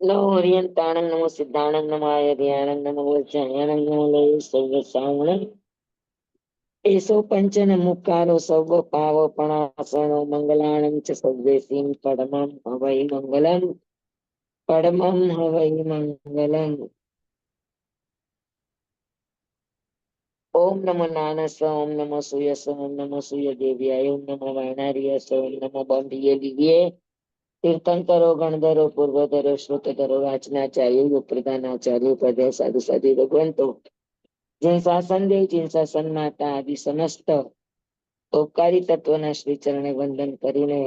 નમો હરિયંતાણં નમો સિદ્ધાણં નમો આયર્યાણં નમો વજ્જાયણં નમો લય સર્વ સાવણં એસો પંચન મુક્કારો સર્વ પાવ પણાસણો મંગલાણં ચ સર્વેસીમ પરમં હવૈ મંગલં પરમં હવૈ મંગલં. ઓમ નમો નાનસ ઓમ નમો સૂયસ ઓમ નમો સૂય દેવ્યાય ઓમ નમો વાયનાર્યસ ઓમ નમો બંધિયે દિવ્યે તીર્થંકરો ગણધરો પૂર્વધરો શ્રુતધરો વાચનાચાર્ય પ્રધાનાચાર્ય પદે સાધુ સાધુ ભગવંતો જય શાસન દેવ જય શાસન માતા આદિ સમસ્ત ઉપકારી તત્વના શ્રી ચરણે વંદન કરીને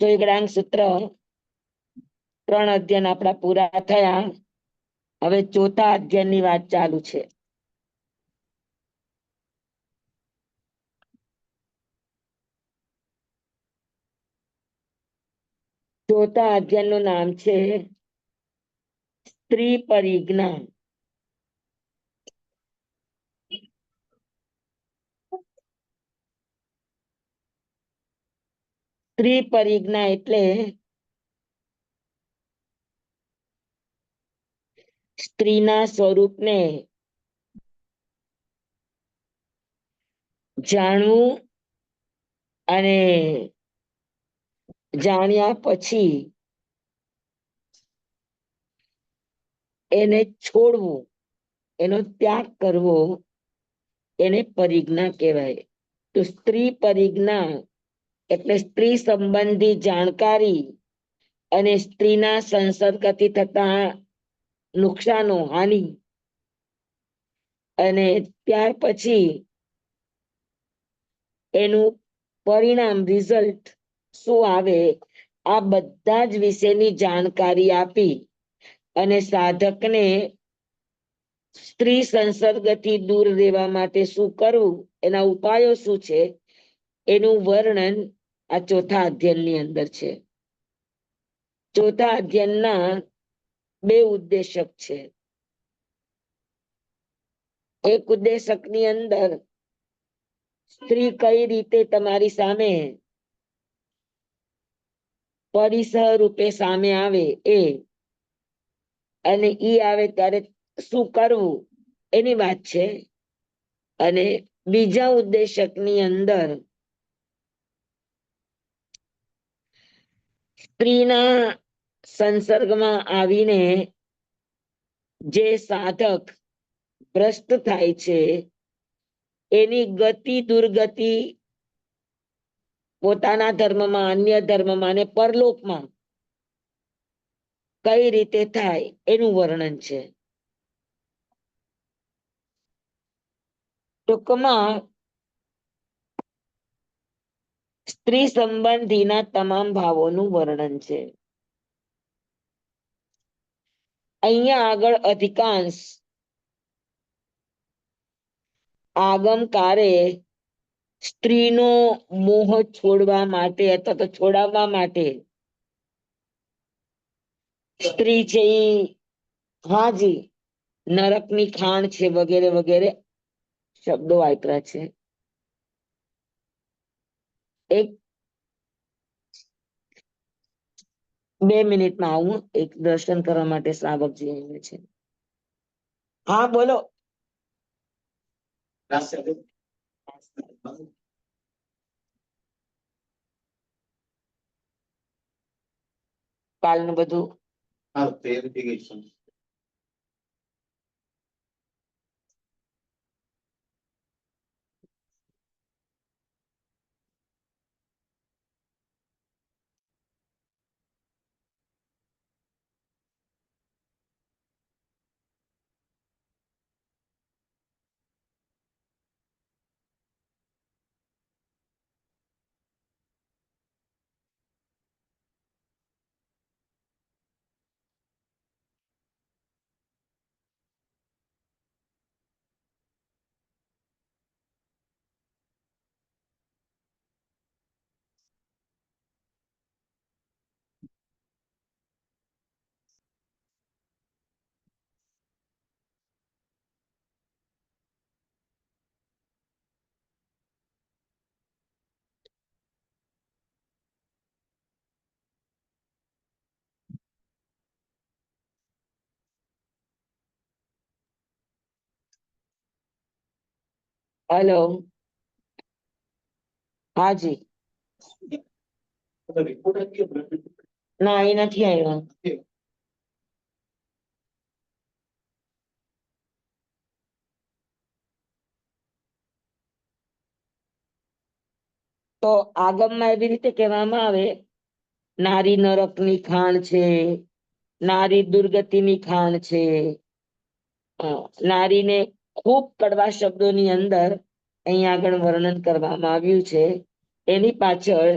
વિકલાંગ સૂત્ર 3 અધ્યયન આપણા પૂરા થયા. હવે ચોથા અધ્યયન ની વાત ચાલુ છે. ચોથા અધ્યયન નું નામ છે સ્ત્રી પરિજ્ઞા. સ્ત્રી પરિજ્ઞા એટલે સ્ત્રીના સ્વરૂપને જાણવું અને જાણ્યા પછી એને છોડવું, એનો ત્યાગ કરવો, એને પરિજ્ઞા કહેવાય. તો સ્ત્રી પરિજ્ઞા એટલે સ્ત્રી સંબંધી જાણકારી અને સ્ત્રીના સંસર્ગથી થતા નુકસાનો, હાનિ, અને ત્યાર પછી એનું પરિણામ, રિઝલ્ટ શું આવે, આ બધા જ વિશેની જાણકારી આપી અને સાધકને સ્ત્રી સંસર્ગથી દૂર રહેવા માટે શું કરવું, એના ઉપાયો શું છે, એનું વર્ણન આ ચોથા અધ્યયનની અંદર છે. ચોથા અધ્યયનના 2 ઉદ્દેશક છે. એક ઉદ્દેશકની અંદર સ્ત્રી કઈ રીતે તમારી સામે પરિસર રૂપે સામે આવે એ, અને ઈ આવે ત્યારે શું કરવું એની વાત છે. અને બીજા ઉદ્દેશકની અંદર સ્ત્રીના સંસર્ગમાં આવીને જે સાધક ભ્રષ્ટ થાય છે એની ગતિ દુર્ગતિ પોતાના ધર્મમાં, અન્ય ધર્મમાં અને પરલોકમાં કઈ રીતે થાય એનું વર્ણન છે. ટૂંકમાં સ્ત્રી સંબંધીના તમામ ભાવોનું વર્ણન છે. અહીંયા આગળ અધિકાંશ આગમકારે સ્ત્રીનો મોહ છોડવા માટે અથવા તો છોડાવવા માટે સ્ત્રી છે ઈ હાજી નરકની ખાણ છે વગેરે વગેરે શબ્દો વાપર્યા છે. એક 2 મિનિટમાં આવું, એક દર્શન કરવા માટે શ્રાવકજી આવ્યા છે. હા બોલો. કાલનું બધું હેલો, હાજી. ના, એ નથી આવ્યો. તો આગમમાં એવી રીતે કહેવામાં આવે, નારી નરકની ખાણ છે, નારી દુર્ગતિની ખાણ છે. નારીને ખૂબ કડવા શબ્દોની અંદર અહીંયા આગળ વર્ણન કરવામાં આવ્યું છે. એની પાછળ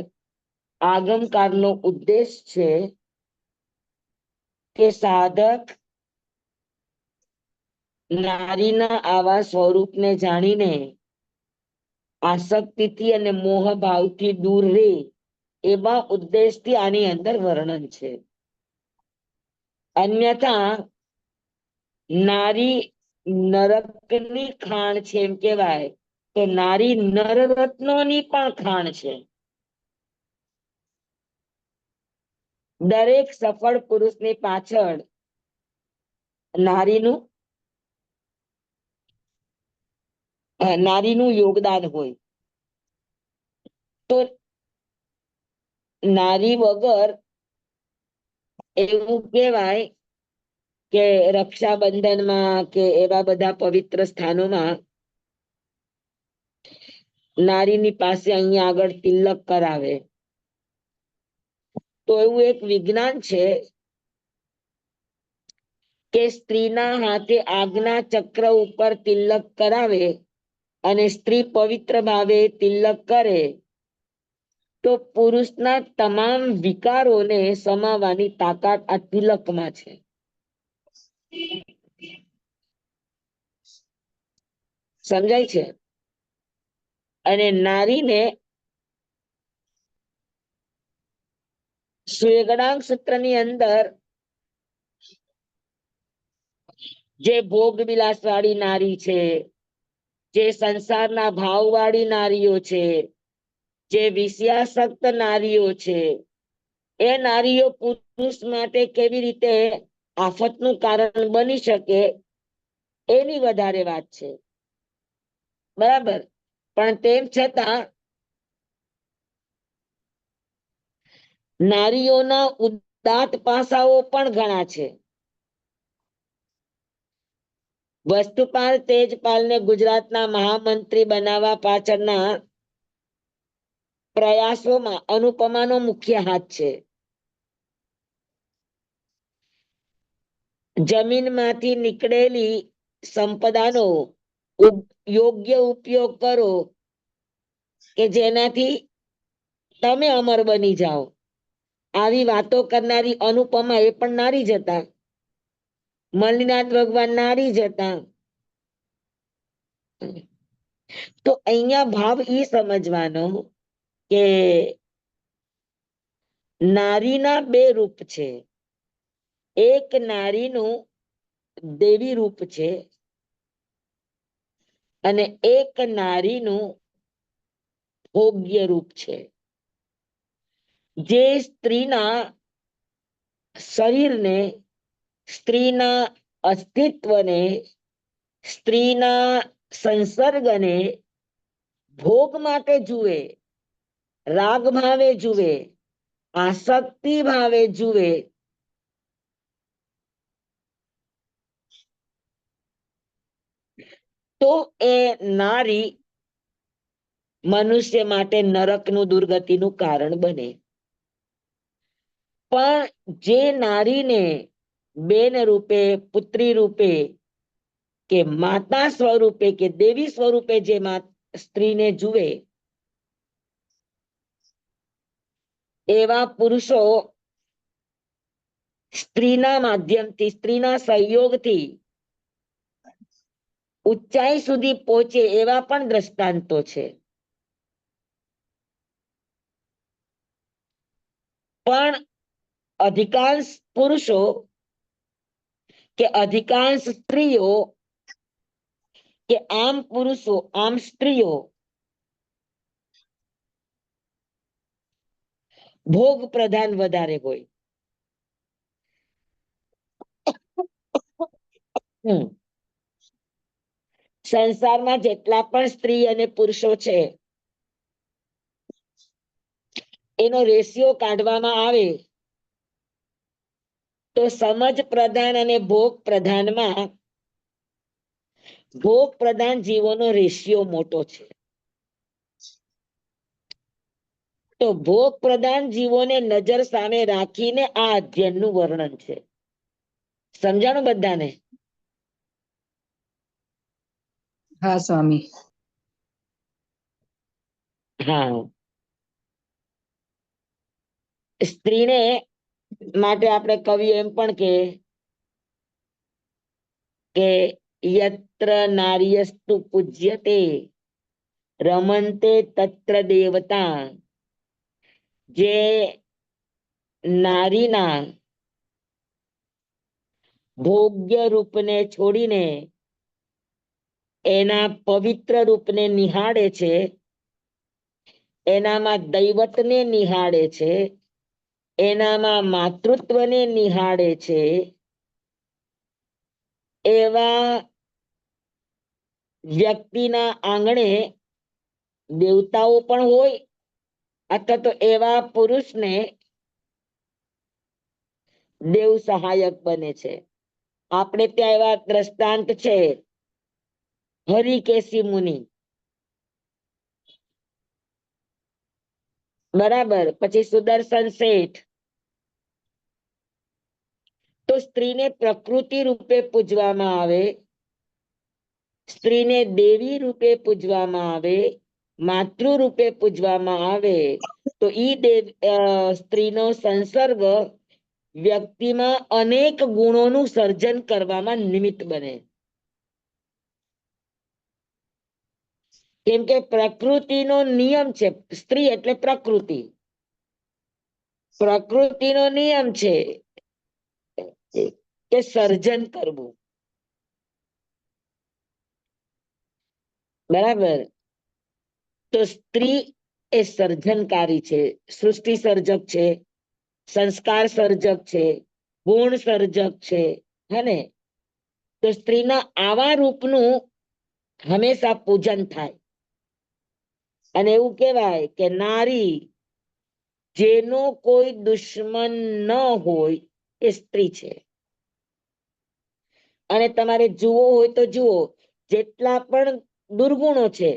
આગમકારનો ઉદ્દેશ છે કે સાધક નારીના આવા સ્વરૂપને જાણીને આસક્તિથી અને મોહ ભાવથી દૂર રહે, એવા ઉદ્દેશથી આની અંદર વર્ણન છે. અન્યથા નારી નરકની ખાણ છે એમ કેવાય, તો નારી નરરત્નોની પણ ખાણ છે. દરેક સફળ પુરુષની પાછળ નારીનું યોગદાન હોય. તો નારી વગર એવું કહેવાય કે રક્ષાબંધનમાં કે એવા બધા પવિત્ર સ્થાનોમાં નારીની પાસે અહીંયા આગળ તિલક કરાવે. તો એવું એક વિજ્ઞાન છે કે સ્ત્રીના હાથે આજ્ઞા ચક્ર ઉપર તિલક કરાવે અને સ્ત્રી પવિત્ર ભાવે તિલક કરે તો પુરુષના તમામ વિકારોને સમાવવાની તાકાત આ તિલકમાં છે. સમજાય છે? અને નારીને સ્વેગડાંગ સૂત્રની અંદર જે ભોગ વિલાસ વાળી નારી છે, જે સંસારના ભાવ વાળી નારીઓ છે, જે વિષયાસક્ત નારીઓ છે, એ નારીઓ પુરુષ માટે કેવી રીતે આફતનું કારણ બની શકે એની વધારે વાત છે. બરાબર. પણ તેમ છતાં નારીઓના ઉદાત્ત પાસાઓ પણ ઘણા છે. વસ્તુપાલ તેજપાલને ગુજરાતના મહામંત્રી બનાવવા પાછળના પ્રયાસોમાં અનુપમાનો મુખ્ય હાથ છે. જમીનમાંથી નીકળેલી સંપદાનો યોગ્ય ઉપયોગ કરો કે જેનાથી તમે અમર બની જાઓ. આવી વાતો કરનારી અનુપમા એ પણ નારી જ હતા. મલ્લીનાથ ભગવાન નારી જ હતા. તો અહીંયા ભાવ એ સમજવાનો કે નારીના બે રૂપ છે. એક નારીનું દેવી રૂપ છે અને એક નારીનું ભોગ્ય રૂપ છે. જે સ્ત્રીના શરીરને, સ્ત્રીના અસ્તિત્વને, સ્ત્રીના સંસર્ગને ભોગ માટે જુએ, રાગ ભાવે જુએ, આસક્તિ ભાવે જુએ, તો એ નારી મનુષ્ય માટે નરકનું દુર્ગતિનું કારણ બને. પણ જે નારીને બેન રૂપે, પુત્રી રૂપે કે માતા સ્વરૂપે કે દેવી સ્વરૂપે જે સ્ત્રીને જુએ, એવા પુરુષો સ્ત્રીના માધ્યમથી, સ્ત્રીના સહયોગથી ઊંચાઈ સુધી પહોંચે એવા પણ દ્રષ્ટાંતો છે. પણ અધિકાંશ પુરુષો કે અધિકાંશ સ્ત્રીઓ કે આમ પુરુષો આમ સ્ત્રીઓ ભોગ પ્રધાન વધારે હોય. સંસારમાં જેટલા પણ સ્ત્રી અને પુરુષો છે એનો રેશિયો કાઢવામાં આવે તો સમજ પ્રધાન અને ભોગ પ્રધાનમાં ભોગ પ્રધાન જીવોનો રેશિયો મોટો છે. તો ભોગ પ્રધાન જીવોને નજર સામે રાખીને આ અધ્યયનનું વર્ણન છે. સમજાણું બધાને? હા સ્વામી. હા. સ્ત્રીને માટે આપણે કવિ એમ પણ કે યત્ર નાર્યસ્તુ પૂજ્યતે રમંતે તત્ર દેવતા, જે નારીના ભોગ્ય રૂપને છોડીને એના પવિત્ર રૂપને નિહાળે છે, એનામાં દૈવતને નિહાળે છે, એનામાં માતૃત્વને નિહાળે છે, એવા વ્યક્તિના આંગણે દેવતાઓ પણ હોય અથવા તો એવા પુરુષને દેવ સહાયક બને છે. આપણે ત્યાં એવા દ્રષ્ટાંત છે, હરિકેશી મુનિ, બરાબર, પછી સુદર્શન શેઠ. તો સ્ત્રીને પ્રકૃતિ રૂપે પૂજવામાં આવે, સ્ત્રીને દેવી રૂપે પૂજવામાં આવે, માતૃ રૂપે પૂજવામાં આવે, તો ઈ સ્ત્રીનો સંસર્ગ વ્યક્તિમાં અનેક ગુણોનું સર્જન કરવામાં નિમિત્ત બને. કેમ કે પ્રકૃતિનો નિયમ છે, સ્ત્રી એટલે પ્રકૃતિ, પ્રકૃતિનો નિયમ છે કે સર્જન કરવું. બરાબર. તો સ્ત્રી એ સર્જનકારી છે, સૃષ્ટિ સર્જક છે, સંસ્કાર સર્જક છે, ગુણ સર્જક છે, હે? તો સ્ત્રીના આવા રૂપનું હંમેશા પૂજન થાય. અને એવું કહેવાય કે નારી જેનો કોઈ દુશ્મન ન હોય એ સ્ત્રી છે. અને તમારે જુઓ હોય તો જુઓ, જેટલા પણ દુર્ગુણો છે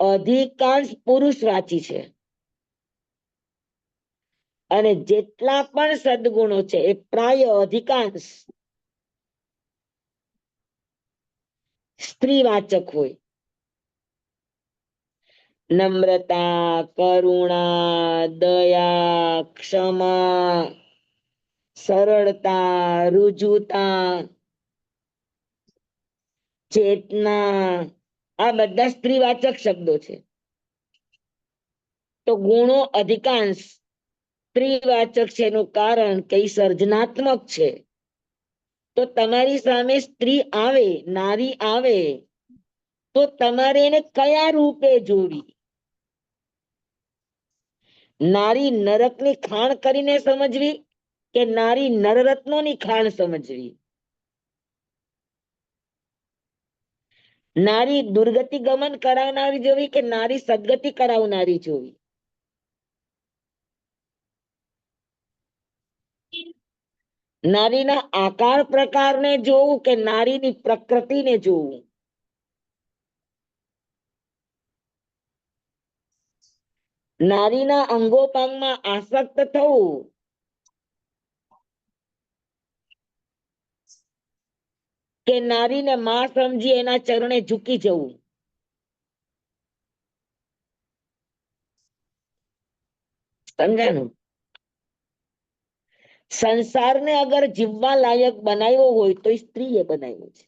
અધિકાંશ પુરુષ વાચી છે, અને જેટલા પણ સદગુણો છે એ પ્રાય અધિકાંશ સ્ત્રી વાચક હોય. નમ્રતા, કરુણા, દયા, ક્ષમા, સરળતા, રુજુતા, ચેતના, આ બધા સ્ત્રીવાચક શબ્દો છે. તો ગુણો અધિકાંશ સ્ત્રીવાચક છે એનું કારણ કે સર્જનાત્મક છે. તો તમારી સામે સ્ત્રી આવે, નારી આવે, તો તમારે એને કયા રૂપે જોવી? નારી નરકની ખાણ કરીને સમજવી કે નારી નરરત્નોની ખાણ સમજવી? નારી દુર્ગતિ ગમન કરાવનારી જોવી કે નારી સદગતિ કરાવનારી જોવી? નારીના આકાર પ્રકારને જોવું કે નારીની પ્રકૃતિને જોવું? નારીના અંગોપાંગમાં આસક્ત થવું કે નારીને માં સમજી એના ચરણે ઝૂકી જવું? સમજાણું? સંસારને અગર જીવવા લાયક બનાવ્યો હોય તો સ્ત્રીએ બનાવ્યો છે.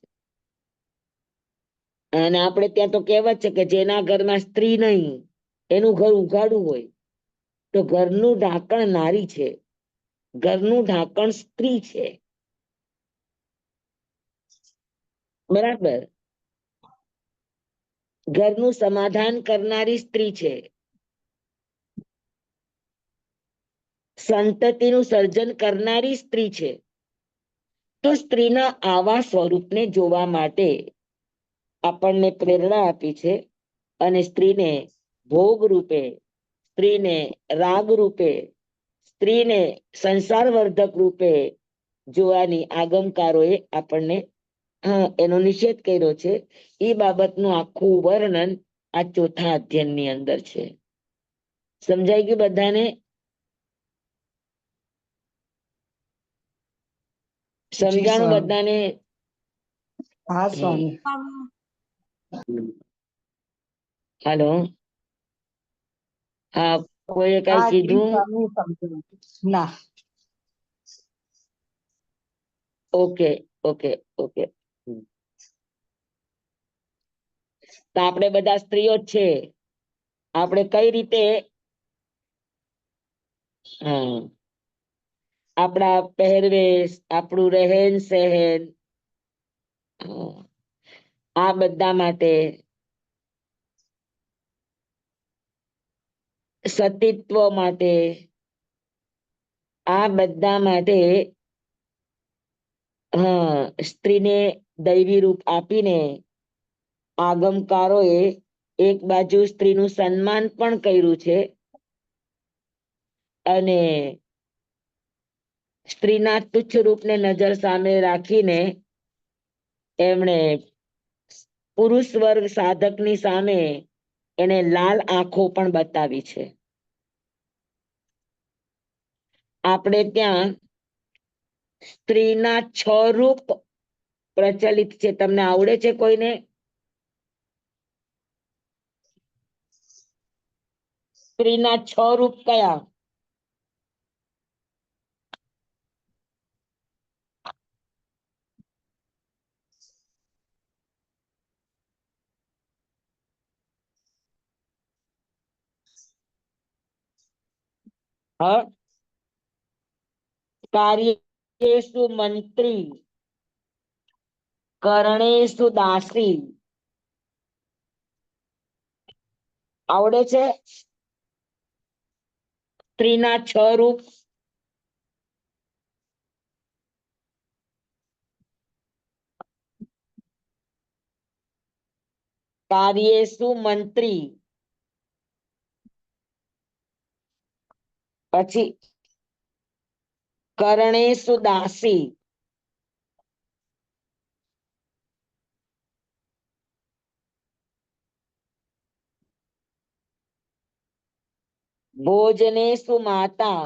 અને આપણે ત્યાં તો કહેવત છે કે જેના ઘરમાં સ્ત્રી નહીં એનું ઘર ઉઘાડું હોય. તો ઘરનું ઢાંકણ નારી છે, ઘરનું ઢાંકણ સ્ત્રી છે. બરાબર. ઘરનું સમાધાન કરનારી સ્ત્રી છે, સંતતિનું સર્જન કરનારી સ્ત્રી છે. તો સ્ત્રીના આવા સ્વરૂપને જોવા માટે આપણને પ્રેરણા આપી છે અને સ્ત્રીને ભોગ રૂપે, સ્ત્રીને રાગ રૂપે, સ્ત્રીને સંસારવર્ધક રૂપે જોવાની આગમકારોએ આપણને એનો નિષેધ કર્યો છે. એ બાબતનું આખું વર્ણન આ ચોથા અધ્યયનની અંદર છે. સમજાઈ ગયું બધાને? સમજાણું સ્વામી. બધાને? હા સ્વામી. હાલો, હા, કોઈએ કઈ હા જી કીધું? સ્વામી, સમજાયું. ના. Okay, okay, okay. તો આપણે બધા સ્ત્રીઓ જ છે. આપણે કઈ રીતે આપણા પહેરવેશ, આપણું રહેન સહેન, આ બધા માટે, સતીત્વ માટે, આ બધા માટે સ્ત્રીને દૈવી રૂપ આપીને આગમકારોએ એક બાજુ સ્ત્રીનું સન્માન પણ કર્યું છે અને સ્ત્રીના તુચ્છ રૂપને નજર સામે રાખીને એમણે પુરુષ વર્ગ સાધકની સામે એને લાલ આંખો પણ બતાવી છે. આપણે ત્યાં સ્ત્રીના 6 રૂપ પ્રચલિત છે. તમને આવડે છે કોઈને? સ્ત્રીના 6 રૂપ કયા? કાર્યેષુ મંત્રી, કરણેષુ દાસી. આવડે છે? સ્ત્રીના 6 રૂપ. કાર્યેષુ મંત્રી, પછી કરણેષુ દાસી, ભોજનેષુ માતા,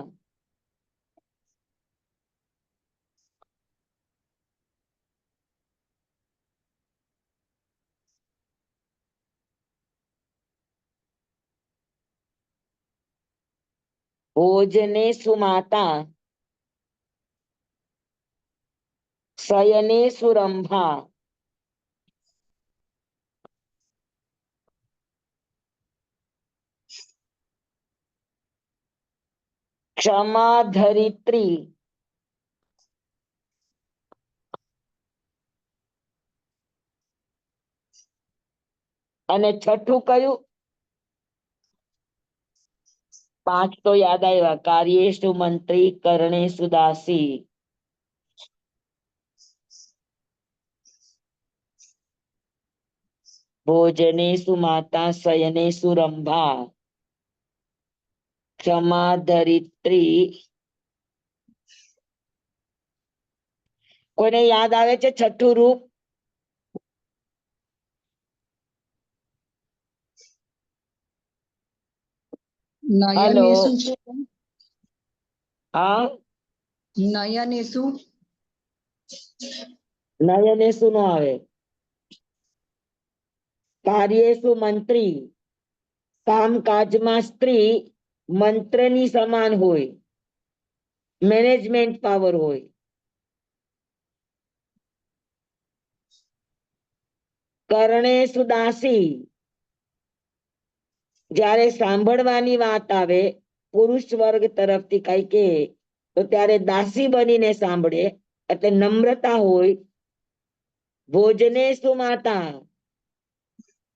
ભોજનેષુ માતા, શયનેષુ રંભા, ક્ષમા ધરિત્રી, અને છઠ્ઠું કયું? 5 તો યાદ આવ્યા. કાર્યેષુ મંત્રી, કરણેષુ દાસી, ભોજનેષુ માતા, શયનેષુ રંભા, ક્ષમા ધરિત્રી. કોઈને યાદ આવે છે છઠ્ઠું રૂપ? નયન હલો, એ શું છે? હા, નયન એ શું? નયનેષુ નો આવે. કાર્યેષુ મંત્રી, કામકાજમાં સ્ત્રી મંત્રની સમાન હોય, મેનેજમેન્ટ પાવર હોય. કરણેષુ દાસી, જ્યારે સાંભળવાની વાત આવે, પુરુષ વર્ગ તરફથી કઈ કે તો ત્યારે દાસી બનીને સાંભળે, એટલે નમ્રતા હોય. ભોજનેષુ માતા,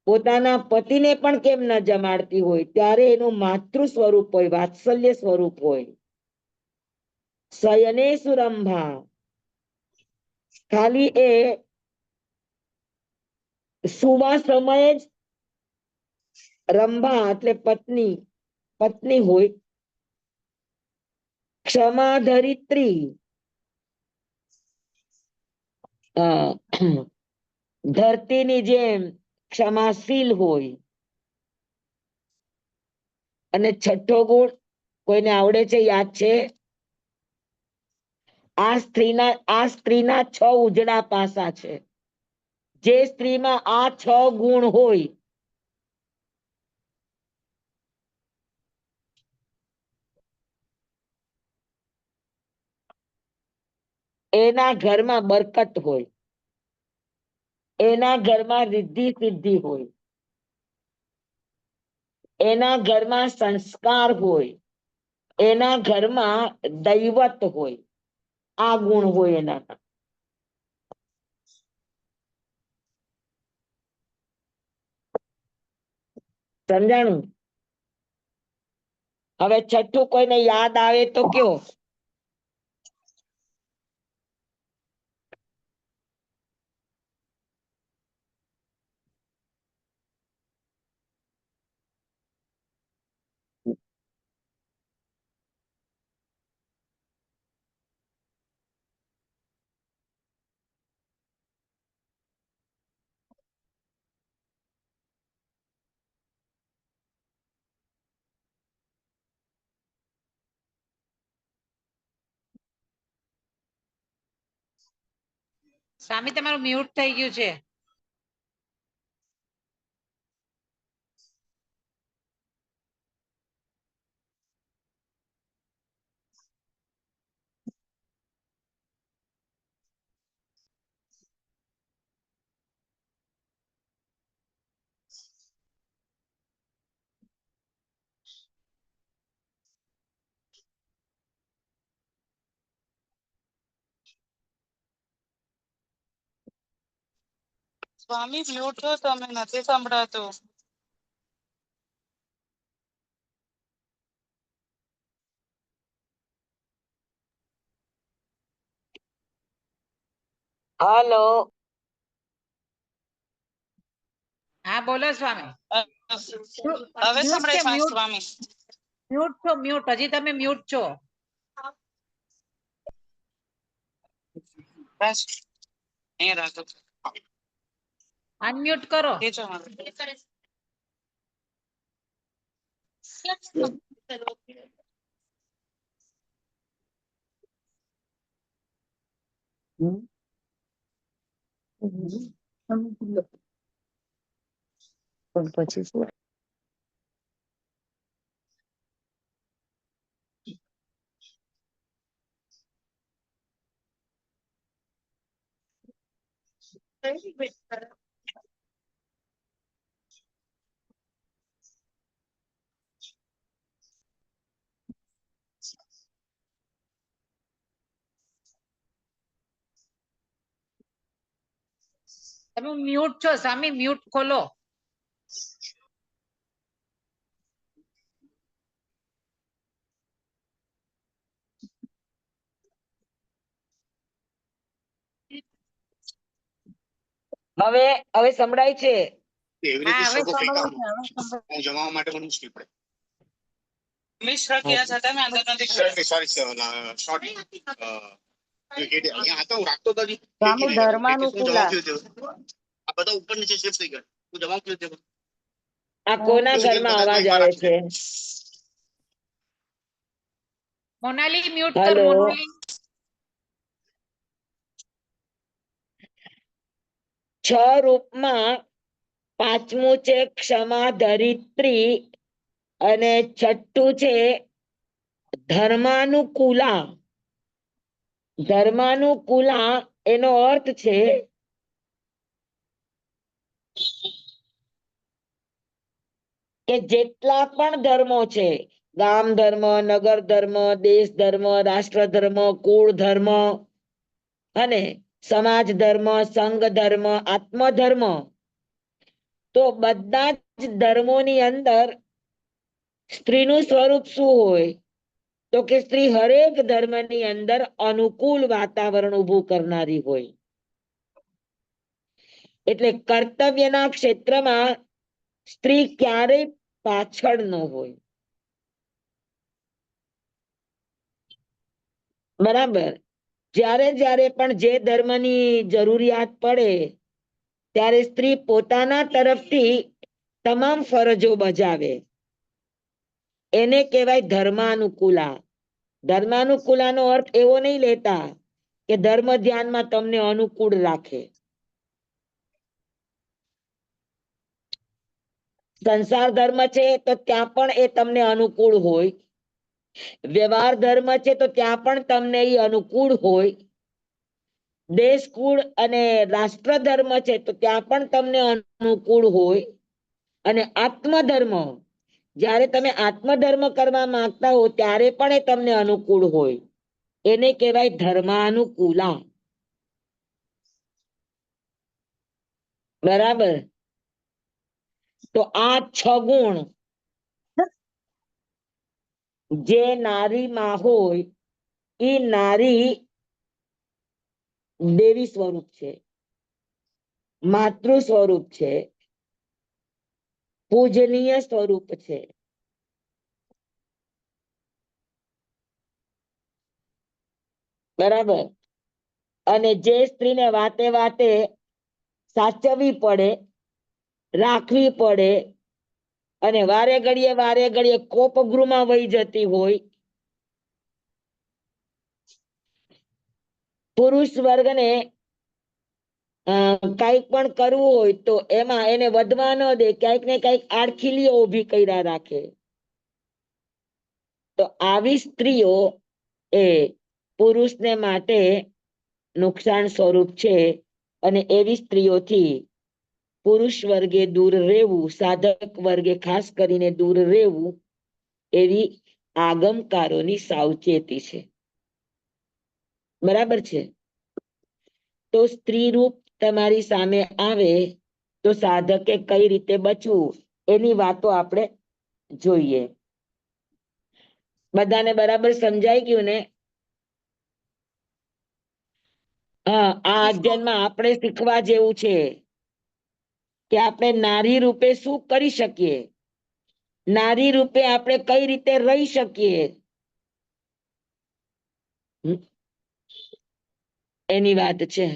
પોતાના પતિને પણ કેમ ન જમાડતી હોય, ત્યારે એનું માતૃ સ્વરૂપ હોય, વાત્સલ્ય સ્વરૂપ હોય. શયનેષુ રંભા, ખાલી એ સુવા સમયે જ રંભા એટલે પત્ની હોય. ક્ષમા ધરિત્રી ધરતીની જેમ ક્ષમાશીલ હોય. અને છઠ્ઠો ગુણ કોઈને આવડે છે, યાદ છે? આ સ્ત્રીના 6 ઉજળા પાસા છે. જે સ્ત્રીમાં આ 6 ગુણ હોય એના ઘરમાં બરકત હોય, એના ઘરમાં રિદ્ધિ સિદ્ધિ હોય, એના ઘરમાં સંસ્કાર હોય, એના ઘરમાં દૈવત હોય. આ ગુણ હોય એના. સમજાણું? હવે છઠ્ઠું કોઈને યાદ આવે તો કયો. સ્વામી તમારું મ્યુટ થઈ ગયું છે. સ્વામી મ્યુટ છો તમે, નથી સંભળાતું. હાલો. હા બોલો સ્વામી. હવે સંભળાય છે સ્વામી? મ્યુટ છો, મ્યુટ. હજી તમે મ્યુટ છો. બસ અહીંયા રાખો. અનમ્યુટ કરો. એ છો મારે. પણ પછી શું? તમે મ્યુટ છો સ્વામી, મ્યુટ ખોલો. હવે સંભળાય છે? હા હવે સંભળાય છે, હવે સંભળાય. હું જમાવા માટે પણ મુશ્કેલ પડે. મિશ્ર કિયા છતાં મેં અંદર નથી. સોરી સોરી અહીંયા હતા હું રાખતો તો હજી. સ્વામી ધર્માનુકૂલા. આ બધા ઉપર નીચે શિફ્ટ થઈ ગયા. હું જમા કર્યું તે. આ કોના ઘરમાં અવાજ આવે છે? મોનાલી મ્યુટ કર, હલો. મોનાલી. 6 રૂપમાં 5મું છે ક્ષમા ધરિત્રી અને 6ઠ્ઠું છે ધર્માનુકૂલા. ધર્માનુકૂલા એનો અર્થ છે કે જેટલા પણ ધર્મો છે, ગામ ધર્મ, નગર ધર્મ, દેશ ધર્મ, રાષ્ટ્ર ધર્મ, કુળ ધર્મ અને સમાજ ધર્મ, સંઘ ધર્મ, આત્મ ધર્મ, તો બધા જ ધર્મોની અંદર સ્ત્રીનું સ્વરૂપ શું હોય? તો કે સ્ત્રી હરેક ધર્મની અંદર અનુકૂળ વાતાવરણ ઊભું કરનારી હોય. એટલે કર્તવ્યના ક્ષેત્રમાં સ્ત્રી ક્યારેય પાછળ ન હોય. બરાબર. જ્યારે પણ જે ધર્મની જરૂરિયાત પડે ત્યારે સ્ત્રી પોતાના તરફથી તમામ ફરજો બજાવે. એને કહેવાય ધર્માનુકૂલા. ધર્માનુકૂલાનો અર્થ એવો નહીં લેતા કે ધર્મ ધ્યાનમાં તમને અનુકૂળ રાખે. સંસાર ધર્મ છે તો ત્યાં પણ એ તમને અનુકૂળ હોય. વ્યવહાર ધર્મ છે તો ત્યાં પણ તમને એ અનુકૂળ હોય. દેશ કુળ અને રાષ્ટ્ર ધર્મ છે તો ત્યાં પણ તમને અનુકૂળ હોય. અને આત્મધર્મ, જ્યારે તમે આત્મધર્મ કરવા માંગતા હો ત્યારે પણ એ તમને અનુકૂળ હોય. એને કહેવાય ધર્માનુકૂલા. બરાબર. તો આ 6 ગુણ જે નારીમાં હોય એ નારી દેવી સ્વરૂપ છે, માતૃ સ્વરૂપ છે, પૂજનીય સ્વરૂપ છે. બરાબર. અને જે સ્ત્રીને વાતે વાતે સાચવવી પડે, રાખવી પડે અને વારે ઘડીએ કોપગૃહમાં વહી જતી હોય, પુરુષ વર્ગને કઈક પણ કરવું હોય તો એમાં એને વધવા ન દે, ક્યાંક ને ક્યાંક આડખીલીઓ ઉભી કર્યા રાખે. તો આવી સ્ત્રીઓ એ પુરુષને માટે નુકસાન સ્વરૂપ છે. અને એવી સ્ત્રીઓથી પુરુષ વર્ગે દૂર રહેવું, સાધક વર્ગે ખાસ કરીને દૂર રહેવું એવી આગમકારોની સાવચેતી છે. બરાબર છે. તો સ્ત્રી રૂપ તમારી સામે આવે તો સાધકે કઈ રીતે બચવું એની વાતો આપણે જોઈએ. બધાને બરાબર સમજાઈ ગયું ને? હા, આ અધ્યયનમાં આપણે શીખવા જેવું છે કે આપણે નારી રૂપે શું કરી શકીએ, નારી રૂપે આપણે કઈ રીતે રહી શકીએ, એની વાત છે.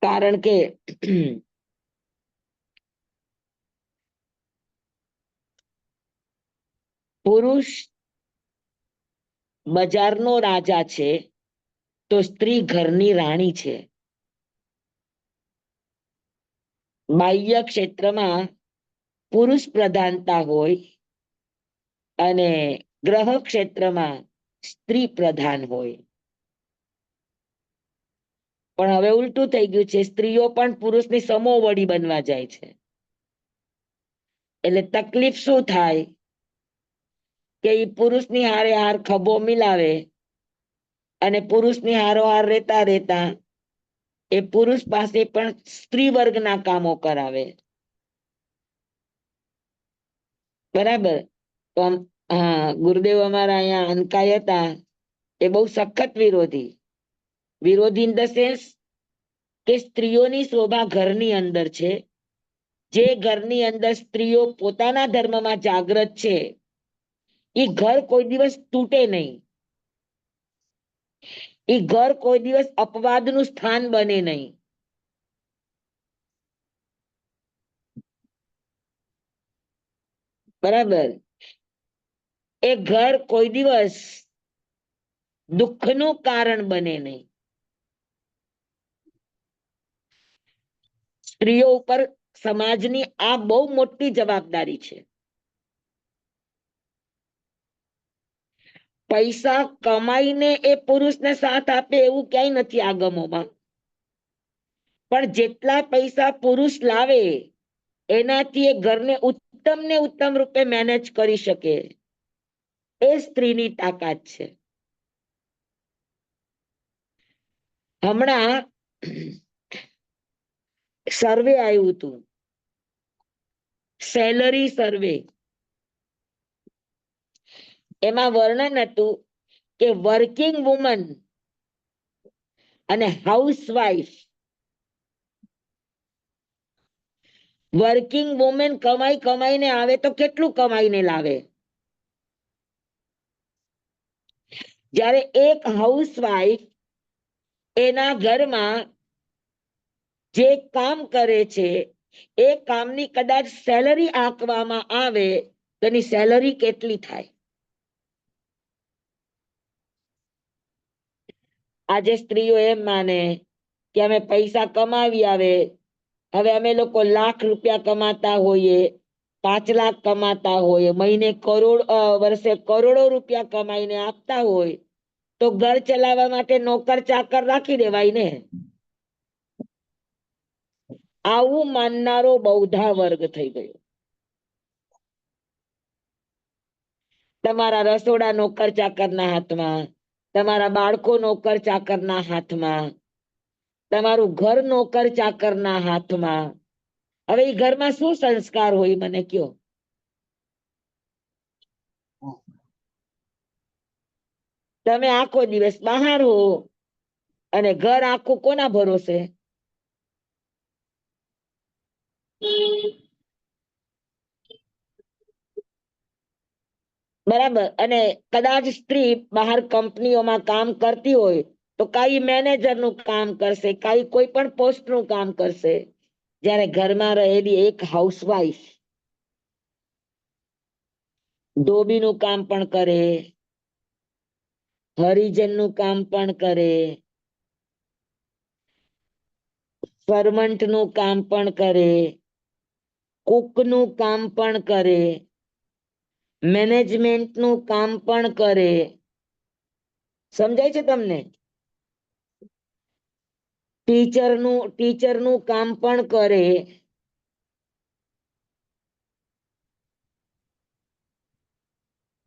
કારણ કે પુરુષ બજારનો રાજા છે તો સ્ત્રી ઘરની રાણી છે. બાહ્ય ક્ષેત્રમાં પુરુષ પ્રધાનતા હોય અને ગ્રહ ક્ષેત્રમાં સ્ત્રી પ્રધાન હોય. પણ હવે ઉલટું થઈ ગયું છે, સ્ત્રીઓ પણ પુરુષની સમોવડી બનવા જાય છે. એટલે તકલીફ શું થાય કે એ પુરુષની હારે હાર ખભો મિલાવે અને પુરુષની હારોહાર રહેતા એ પુરુષ પાસે પણ સ્ત્રી વર્ગના કામો કરાવે. બરાબર. તો હા, ગુરુદેવ અમારા અહીંયા અનકાય હતા એ બહુ સખત વિરોધી ઇન ધ સેન્સ કે સ્ત્રીઓની શોભા ઘરની અંદર છે. જે ઘરની અંદર સ્ત્રીઓ પોતાના ધર્મમાં જાગૃત છે એ ઘર કોઈ દિવસ તૂટે નહીં. એ ઘર કોઈ દિવસ અપવાદનું સ્થાન બને નહીં. બરાબર. એ ઘર કોઈ દિવસ દુઃખનું કારણ બને નહીં. સ્ત્રીઓ ઉપર સમાજની આ બહુ મોટી જવાબદારી છે. પૈસા કમાઈને એ પુરુષને સાથ આપે એવું ક્યાંય નથી આગમોમાં. પણ જેટલા પૈસા પુરુષ લાવે એનાથી એ ઘરને ઉત્તમ ને ઉત્તમ રૂપે મેનેજ કરી શકે એ સ્ત્રીની તાકાત છે. હમણાં સર્વે આવ્યું હતું, સેલરી સર્વે. એમાં વર્ણન હતું કે વર્કિંગ વુમન અને હાઉસવાઈફ વર્કિંગ વુમેન કમાઈને આવે તો કેટલું કમાઈને લાવે? જ્યારે એક હાઉસવાઈફ એના ઘરમાં જે કામ કરે છે એ કામની કદાચ સેલરી આંકવામાં આવે તો એની સેલરી કેટલી થાય? આજે સ્ત્રીઓ એમ માને કે અમે પૈસા કમાવી આવે, હવે અમે લોકો લાખ રૂપિયા કમાતા હોઈએ, 5 લાખ કમાતા હોય, મહિને વર્ષે કરોડો રૂપિયા કમાઈને આપતા હોય તો ઘર ચલાવવા માટે નોકર ચાકર રાખી દેવાય ને. આવું માનનારો બૌદ્ધા વર્ગ થઈ ગયો. તમારા રસોડા નોકર ચાકરના હાથમાં, તમારા બાળકો નોકર ચાકરના હાથમાં, તમારું ઘર નોકર ચાકરના હાથમાં. હવે એ ઘરમાં શું સંસ્કાર હોય મને કયો? તમે આખો દિવસ બહાર હો અને ઘર આખું કોના ભરોસે? બરાબર. અને કદાચ સ્ત્રી બહાર કંપનીઓમાં કામ કરતી હોય તો કઈ મેનેજર નું કામ કરશે, કઈ કોઈ પણ પોસ્ટ નું કામ કરશે. જ્યારે ઘરમાં રહેલી એક હાઉસવાઈફ ધોબીનું કામ પણ કરે, હરિજનનું કામ પણ કરે, સર્વન્ટ નું કામ પણ કરે, કુક નું કામ પણ કરે, મેનેજમેન્ટ નું કામ પણ કરે. સમજાય છે તમને? ટીચરનું કામ પણ કરે.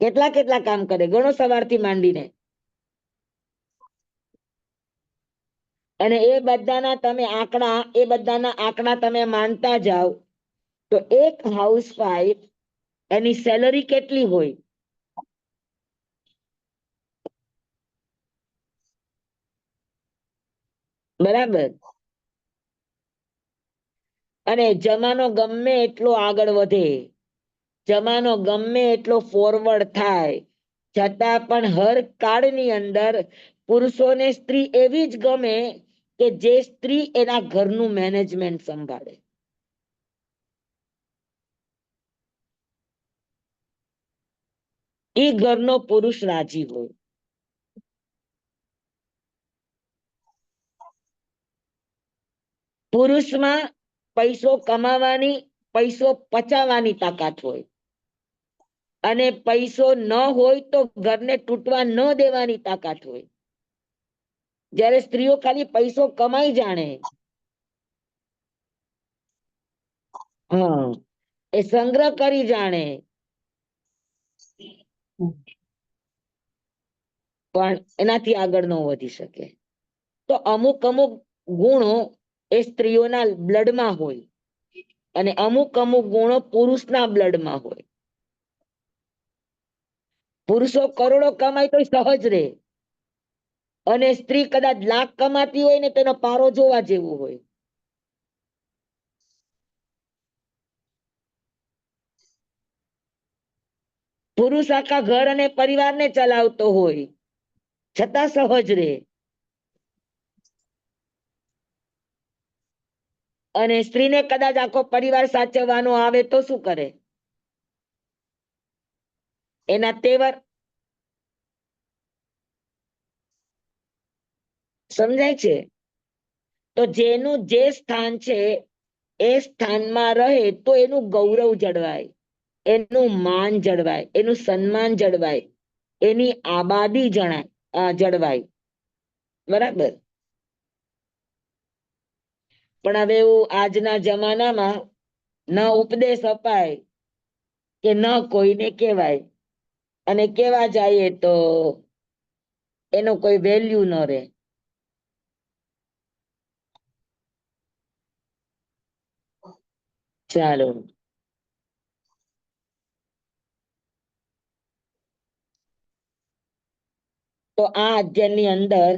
કેટલા કેટલા કામ કરે, ગણો સવારથી માંડીને. અને એ બધાના આંકડા તમે માનતા જાઓ તો એક હાઉસવાઈફ એની સેલરી કેટલી હોય? બરાબર. અને જમાનો ગમે એટલો આગળ વધે, જમાનો ગમે એટલો ફોરવર્ડ થાય, છતાં પણ હર કાળની અંદર પુરુષોને સ્ત્રી એવી જ ગમે કે જે સ્ત્રી એના ઘરનું મેનેજમેન્ટ સંભાળે. એ ઘરનો પુરુષ રાજી હોય. પુરુષમાં પૈસો કમાવાની, પૈસો પચાવવાની તાકાત હોય અને પૈસો ન હોય તો ઘરને તૂટવા ન દેવાની તાકાત હોય. જ્યારે સ્ત્રીઓ ખાલી પૈસો કમાઈ જાણે, હા, એ સંગ્રહ કરી જાણે, પણ એનાથી આગળ ન વધી શકે. તો અમુક ગુણો એ સ્ત્રીઓના બ્લડમાં હોય અને અમુક ગુણો પુરુષના બ્લડમાં હોય. પુરુષો કરોડો કમાય તો સહજ રે, અને સ્ત્રી કદાચ લાખ કમાતી હોય ને તેનો પારો જોવા જેવું હોય. પુરુષ આખા ઘર અને પરિવારને ચલાવતો હોય છતાં સહજ રે, અને સ્ત્રીને કદાચ આખો પરિવાર સાચવવાનો આવે તો શું કરે? એના તેવર. સમજાય છે? તો જેનું જે સ્થાન છે એ સ્થાનમાં રહે તો એનું ગૌરવ જળવાય, એનું માન જળવાય, એનું સન્માન જળવાય, એની આબાદી જળવાય. બરાબર. પણ હવે એવું આજના જમાનામાં ન ઉપદેશ અપાય કે ન કોઈને કહેવાય, અને કેવા જાય તો એનો કોઈ વેલ્યુ ન રહે. ચાલો. તો આ અધ્યયનની અંદર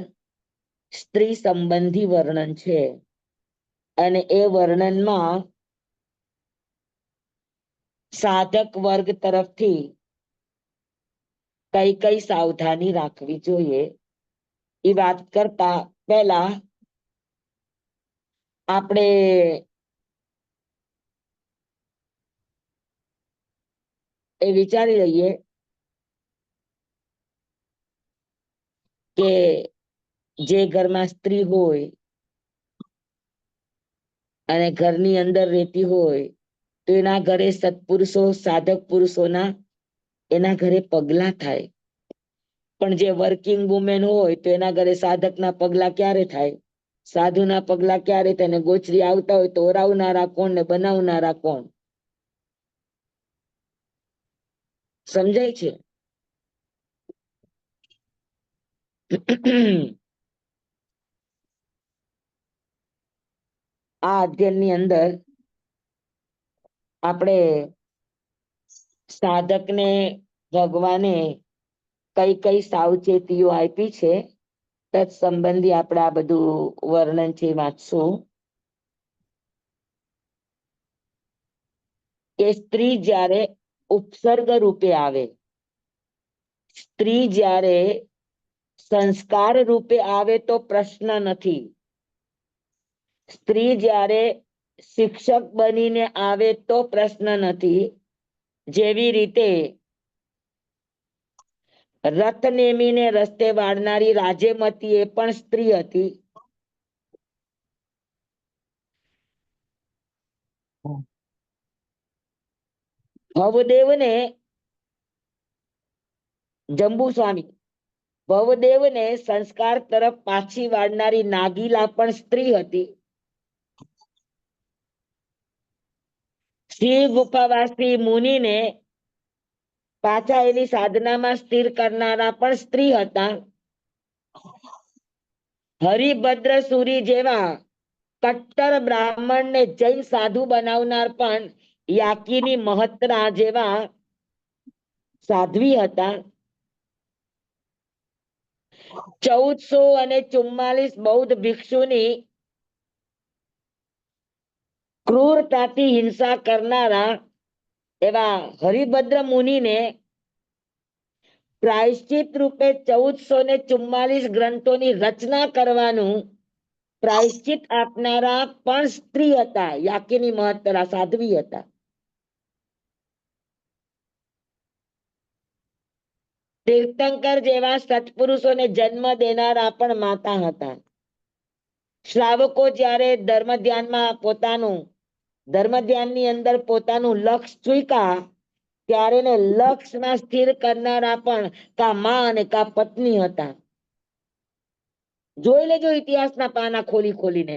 સ્ત્રી સંબંધી વર્ણન છે અને એ વર્ણનમાં સાધક વર્ગ તરફથી કઈ કઈ સાવધાની રાખવી જોઈએ એ વાત કરતા પહેલા આપણે એ વિચારી લઈએ કે જે ઘરમાં સ્ત્રી હોય અને ઘરની અંદર રહેતી હોય તો એના ઘરે સત્પુરુષો સાધક પુરુષોના એના ઘરે પગલા થાય, પણ જે વર્કિંગ વુમેન હોય તો એના ઘરે સાધકના પગલા ક્યારે થાય, સાધુના પગલા ક્યારે થાય? ને ગોચરી આવતા હોય તો ઓરાવનારા કોણ ને બનાવનારા કોણ? સમજાય છે? આ અધ્યયનની અંદર આપણે સાધકને ભગવાને કઈ કઈ સાવચેતીઓ આપી છે તત્ સંબંધી આપણે આ બધું વર્ણન છે વાંચશું. કે સ્ત્રી જ્યારે ઉપસર્ગ રૂપે આવે, સ્ત્રી જ્યારે સંસ્કાર રૂપે આવે તો પ્રશ્ન નથી, સ્ત્રી જ્યારે શિક્ષક બનીને આવે તો પ્રશ્ન નથી. જેવી રીતે રથ નેમીને રસ્તે વાળનારી રાજેમતી એ પણ સ્ત્રી હતી. ભવદેવને જંબુ સ્વામી ભવદેવને સંસ્કાર તરફ પાછી વાળનારી નાગીલા પણ સ્ત્રી હતી. સિંહ ગુફાવાસી મુનિને પાછા એની સાધનામાં સ્થિર કરનારા પણ સ્ત્રી હતા. હરિભદ્ર સુરી જેવા કટ્ટર બ્રાહ્મણને જૈન સાધુ બનાવનાર પણ યાકીની મહત્રા જેવા સાધ્વી હતા. 1444 બૌદ્ધ ભિક્ષુની ક્રૂરતાથી હિંસા કરનારા એવા હરિભદ્ર મુનિને પ્રાયશ્ચિત રૂપે 1444 ગ્રંથોની રચના કરવાનું પ્રાયશ્ચિત આપનારા પણ સ્ત્રી હતા. યાકીની મહત્તરા સાધ્વી હતા. તીર્થંકર જેવા સત્પુરુષોને જન્મ દેનારા પણ માતા હતા. શ્રાવકો જ્યારે ધર્મ ધ્યાનની અંદર પોતાનું લક્ષ ચૂક્યા ત્યારે એને લક્ષમાં સ્થિર કરનારા પણ કા માં અને કા પત્ની હતા. જોઈ લેજો ઇતિહાસના પાના ખોલી ખોલીને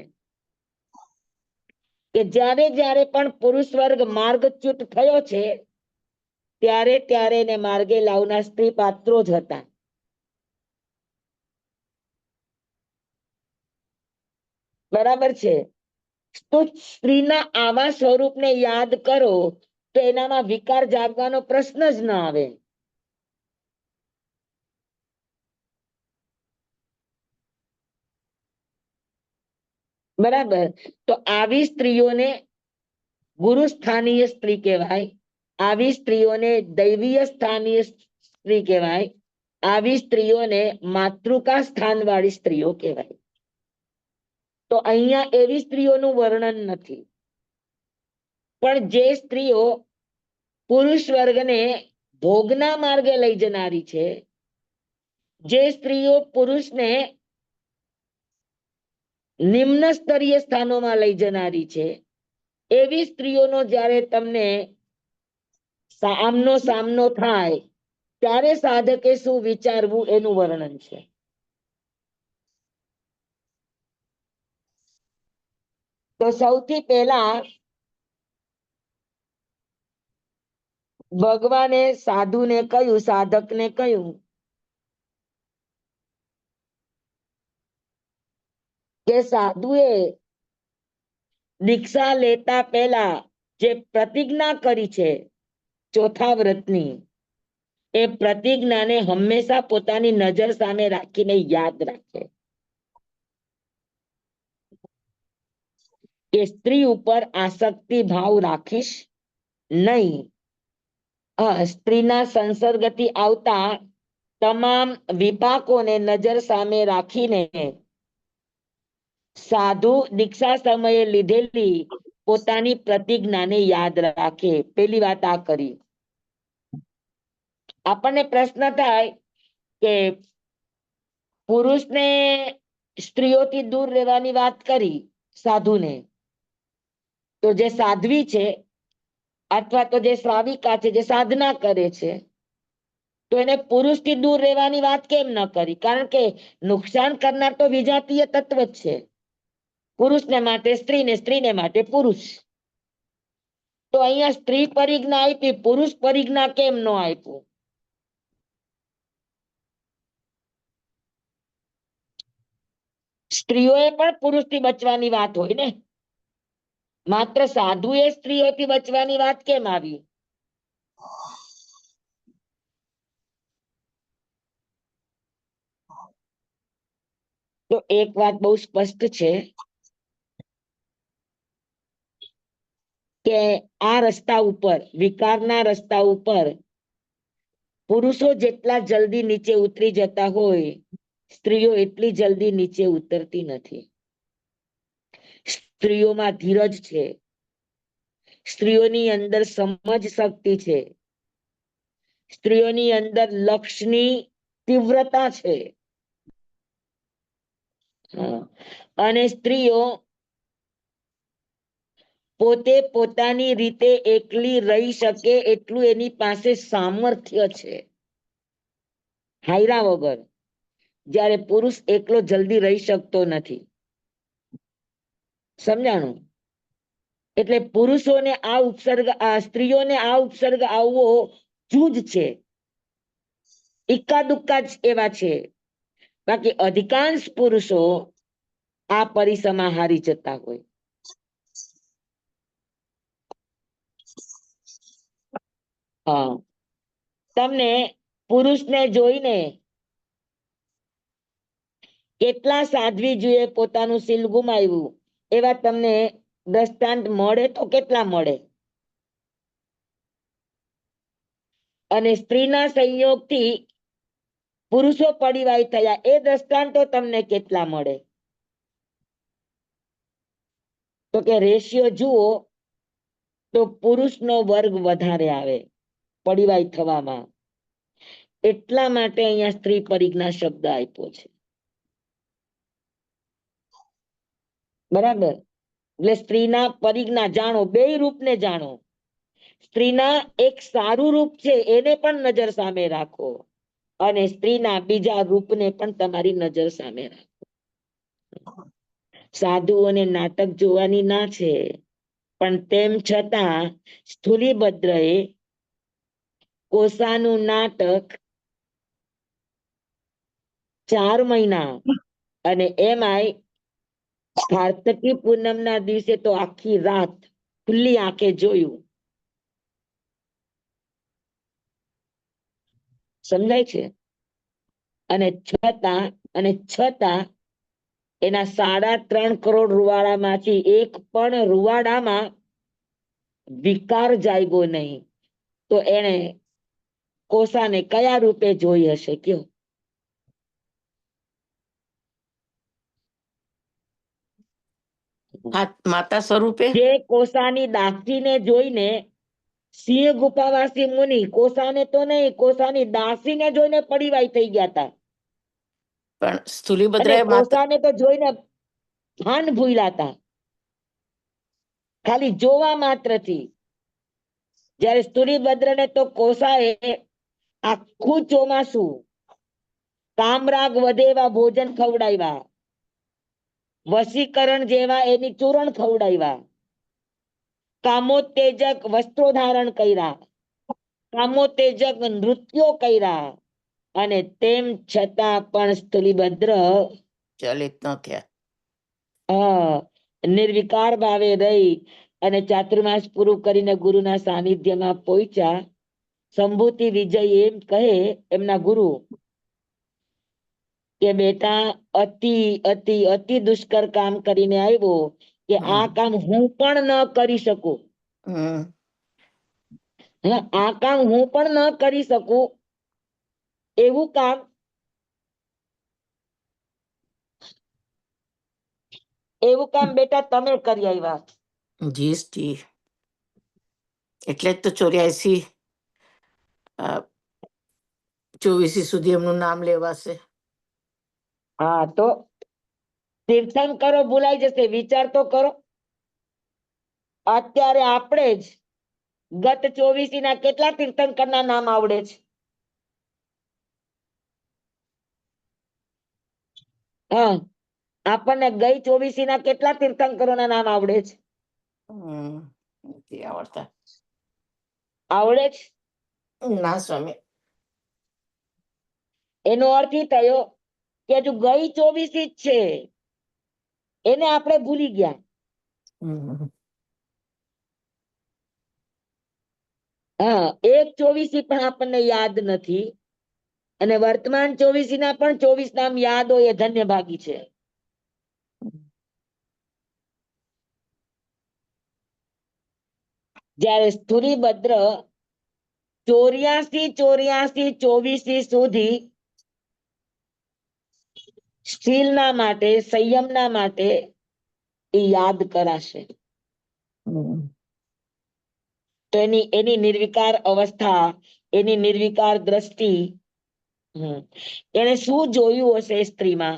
કે જ્યારે જ્યારે પણ પુરુષ વર્ગ માર્ગચ્યુત થયો છે ત્યારે ત્યારે એને માર્ગે લાવનાર સ્ત્રી પાત્રો જ હતા. બરાબર છે? તો સ્ત્રીના આવા સ્વરૂપને યાદ કરો તો એનામાં વિકાર જાગવાનો પ્રશ્ન જ ન આવે. બરાબર? તો આવી સ્ત્રીઓને ગુરુ સ્થાનીય સ્ત્રી કહેવાય, આવી સ્ત્રીઓને દૈવીય સ્થાનીય સ્ત્રી કહેવાય, આવી સ્ત્રીઓને માતૃકા સ્થાન વાળી સ્ત્રીઓ કહેવાય. તો અહીંયા એવી સ્ત્રીઓનું વર્ણન નથી, પણ જે સ્ત્રીઓ પુરુષ વર્ગને ભોગના માર્ગે લઈ જનારી છે, જે સ્ત્રીઓ પુરુષને નિમ્ન સ્તરીય સ્થાનોમાં લઈ જનારી છે, એવી સ્ત્રીઓનો જ્યારે તમને આમનો સામનો થાય ત્યારે સાધકે શું વિચારવું એનું વર્ણન છે. તો સૌથી પહેલા ભગવાને સાધુને કહ્યું, સાધકને કહ્યું કે સાધુએ દીક્ષા લેતા પહેલા જે પ્રતિજ્ઞા કરી છે ચોથા વ્રતની, એ પ્રતિજ્ઞાને હંમેશા પોતાની નજર સામે રાખીને યાદ રાખે. કે સ્ત્રી ઉપર આસક્તિ ભાવ રાખીશ નહીં. સ્ત્રીના સંસર્ગથી આવતા તમામ વિપાકોને નજર સામે રાખીને સાધુ દીક્ષા સમયે લીધેલી પોતાની પ્રતિજ્ઞાને યાદ રાખે. પેલી વાત આ કરી. આપણને પ્રશ્ન થાય કે પુરુષને સ્ત્રીઓથી દૂર રહેવાની વાત કરી સાધુને, તો જે સાધ્વી છે અથવા તો જે શ્રાવિકા છે, જે સાધના કરે છે, તો એને પુરુષથી દૂર રહેવાની વાત કેમ ન કરી? કારણ કે નુકસાન કરનાર તો વિજાતીય તત્વ જ છે. પુરુષને માટે સ્ત્રીને, સ્ત્રીને માટે પુરુષ. તો અહીંયા સ્ત્રી પરિજ્ઞા આપી, પુરુષ પરિજ્ઞા કેમ ન આપ્યું? સ્ત્રીઓએ પણ પુરુષથી બચવાની વાત હોય ને, માત્ર સાધુએ સ્ત્રીઓથી બચવાની વાત કેમ આવી? તો એક વાત બહુ સ્પષ્ટ છે કે આ રસ્તા ઉપર, વિકારના રસ્તા ઉપર પુરુષો જેટલા જલ્દી નીચે ઉતરી જતા હોય, સ્ત્રીઓ એટલી જલ્દી નીચે ઉતરતી નથી. સ્ત્રીઓમાં ધીરજ છે, સ્ત્રીઓની અંદર સમજ શક્તિ છે, સ્ત્રીઓની અંદર લક્ષ્યની તીવ્રતા છે. અને સ્ત્રીઓ પોતે પોતાની રીતે એકલી રહી શકે એટલું એની પાસે સામર્થ્ય છે. હાયરા વગર. જ્યારે પુરુષ એકલો જલ્દી રહી શકતો નથી. સમજાણું? એટલે પુરુષોને આ ઉપસર્ગ, સ્ત્રીઓને આ ઉપસર્ગ આવવો જૂજ છે. ઇક્કા દુક્કા જ એવા છે. બાકી અધિકાંશ પુરુષો આ પરિસમાં હારી જતા હોય. હા, તમને પુરુષને જોઈને કેટલા સાધ્વીજીએ પોતાનું શીલ ગુમાવ્યું એવા તમને દ્રષ્ટાંત મળે તો કેટલા મળે? અને સ્ત્રીના સંયોગથી પુરુષો પડીવાય થયા એ દ્રષ્ટાંતો તમને કેટલા મળે? તો કે રેશિયો જુઓ તો પુરુષનો વર્ગ વધારે આવે પડીવાય થવામાં. એટલા માટે અહીંયા સ્ત્રી પરિજ્ઞા શબ્દ આપ્યો છે. બરાબર? એટલે સ્ત્રીના પરિજ્ઞા જાણો, બે રૂપને જાણો. સ્ત્રીના એક સારું રૂપ છે એને પણ નજર સામે રાખો, અને સ્ત્રીના બીજા રૂપને પણ તમારી નજર સામે રાખો. સાધુઓને નાટક જોવાની ના છે, પણ તેમ છતાં સ્થૂલીભદ્રએ કોસાનું નાટક 4 મહિના, અને એમાંય કાર્તકી પૂનમના દિવસે તો આખી રાત ખુલ્લી આંખે જોયું. સમજાય છે? અને છતાં એના 3.5 કરોડ રૂવાડામાંથી એક પણ રૂવાડામાં વિકાર જાગ્યો નહીં. તો એને કોસાને કયા રૂપે જોઈ હશે? કયો? માતા સ્વરૂપે. જે કોસાની દાસીને જોઈને સિંહ ગુફાવાસી મુનિ, કોસાને તો નહીં, કોસાની દાસીને જોઈને પડીવાય થઈ ગયા હતા. પણ અને સ્થૂલીભદ્રાએ માતા, કોસાને તો જોઈને ભાન ભૂલ્યા હતા, ખાલી જોવા માત્રથી. જ્યારે સ્થૂલીભદ્રને તો કોસાએ આખું ચોમાસું કામરાગ વધે એવા ભોજન ખવડાવ્યા, વશીકરણ જેવા એની ચૂરણ ખવડાવ્યા, કામોત્તેજક વસ્ત્રો ધારણ કર્યા, કામોત્તેજક નૃત્યો કર્યા, અને તેમ છતાં પણ સ્થૂલીભદ્ર ચલિત ન થયા. નિર્વિકાર ભાવે રહી અને ચાતુર્માસ પૂરું કરીને ગુરુના સાનિધ્યમાં પહોંચ્યા. સંભૂતિ વિજય એમ કહે એમના ગુરુ કે બેટા અતિ અતિ અતિ દુષ્કર કામ કરીને આવ્યો, કે આ હમ. કામ હું પણ ન કરી શકું. હમ. હા, આ કામ હું પણ ન કરી શકું એવું કામ બેટા તમે કરી આવ્યા. જી જી. એટલે જ તો 84 24 સુધી એમનું નામ લેવાશે. હા, તો તીર્થંકરો ભૂલાઈ જશે. વિચાર તો કરો, અત્યારે આપણે જ ગત 24 ના કેટલા તીર્થંકર ના નામ આવડે છે? હા, આપણને ગઈ 24 ના કેટલા તીર્થંકરો ના નામ આવડે છે? નથી આવડતા. આવડે છે. ના સ્વામી. એનો અર્થ એ થયો કે હજુ ગઈ 24 જ છે, એને આપણે ભૂલી ગયા. હમ. હા, એક 24 પણ આપણને યાદ નથી, અને વર્તમાન 24 ના પણ 24 નામ યાદ હોય એ ધન્ય ભાગી છે. જ્યારે સ્થુરીભદ્ર 84 સુધી સ્થિરના માટે, સંયમના માટે એ યાદ કરાશે. તો એની નિર્વિકાર અવસ્થા, એની નિર્વિકાર દ્રષ્ટિ, એને શું જોયું હશે સ્ત્રીમાં?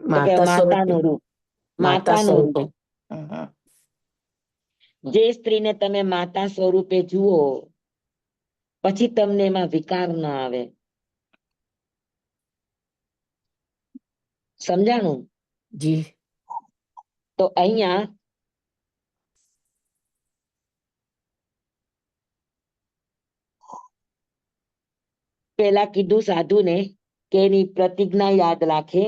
તો કે માતા સ્વરૂપે. માતાનું રૂપ. માતા માતાનું રૂપ. સ્વરૂપે. હમ. જે સ્ત્રીને તમે માતા સ્વરૂપે જુઓ, પછી તમને એમાં વિકાર ના આવે. સમજાણું? જી. તો અહીંયા પેલા કીધું સાધુને કે એની પ્રતિજ્ઞા યાદ રાખે,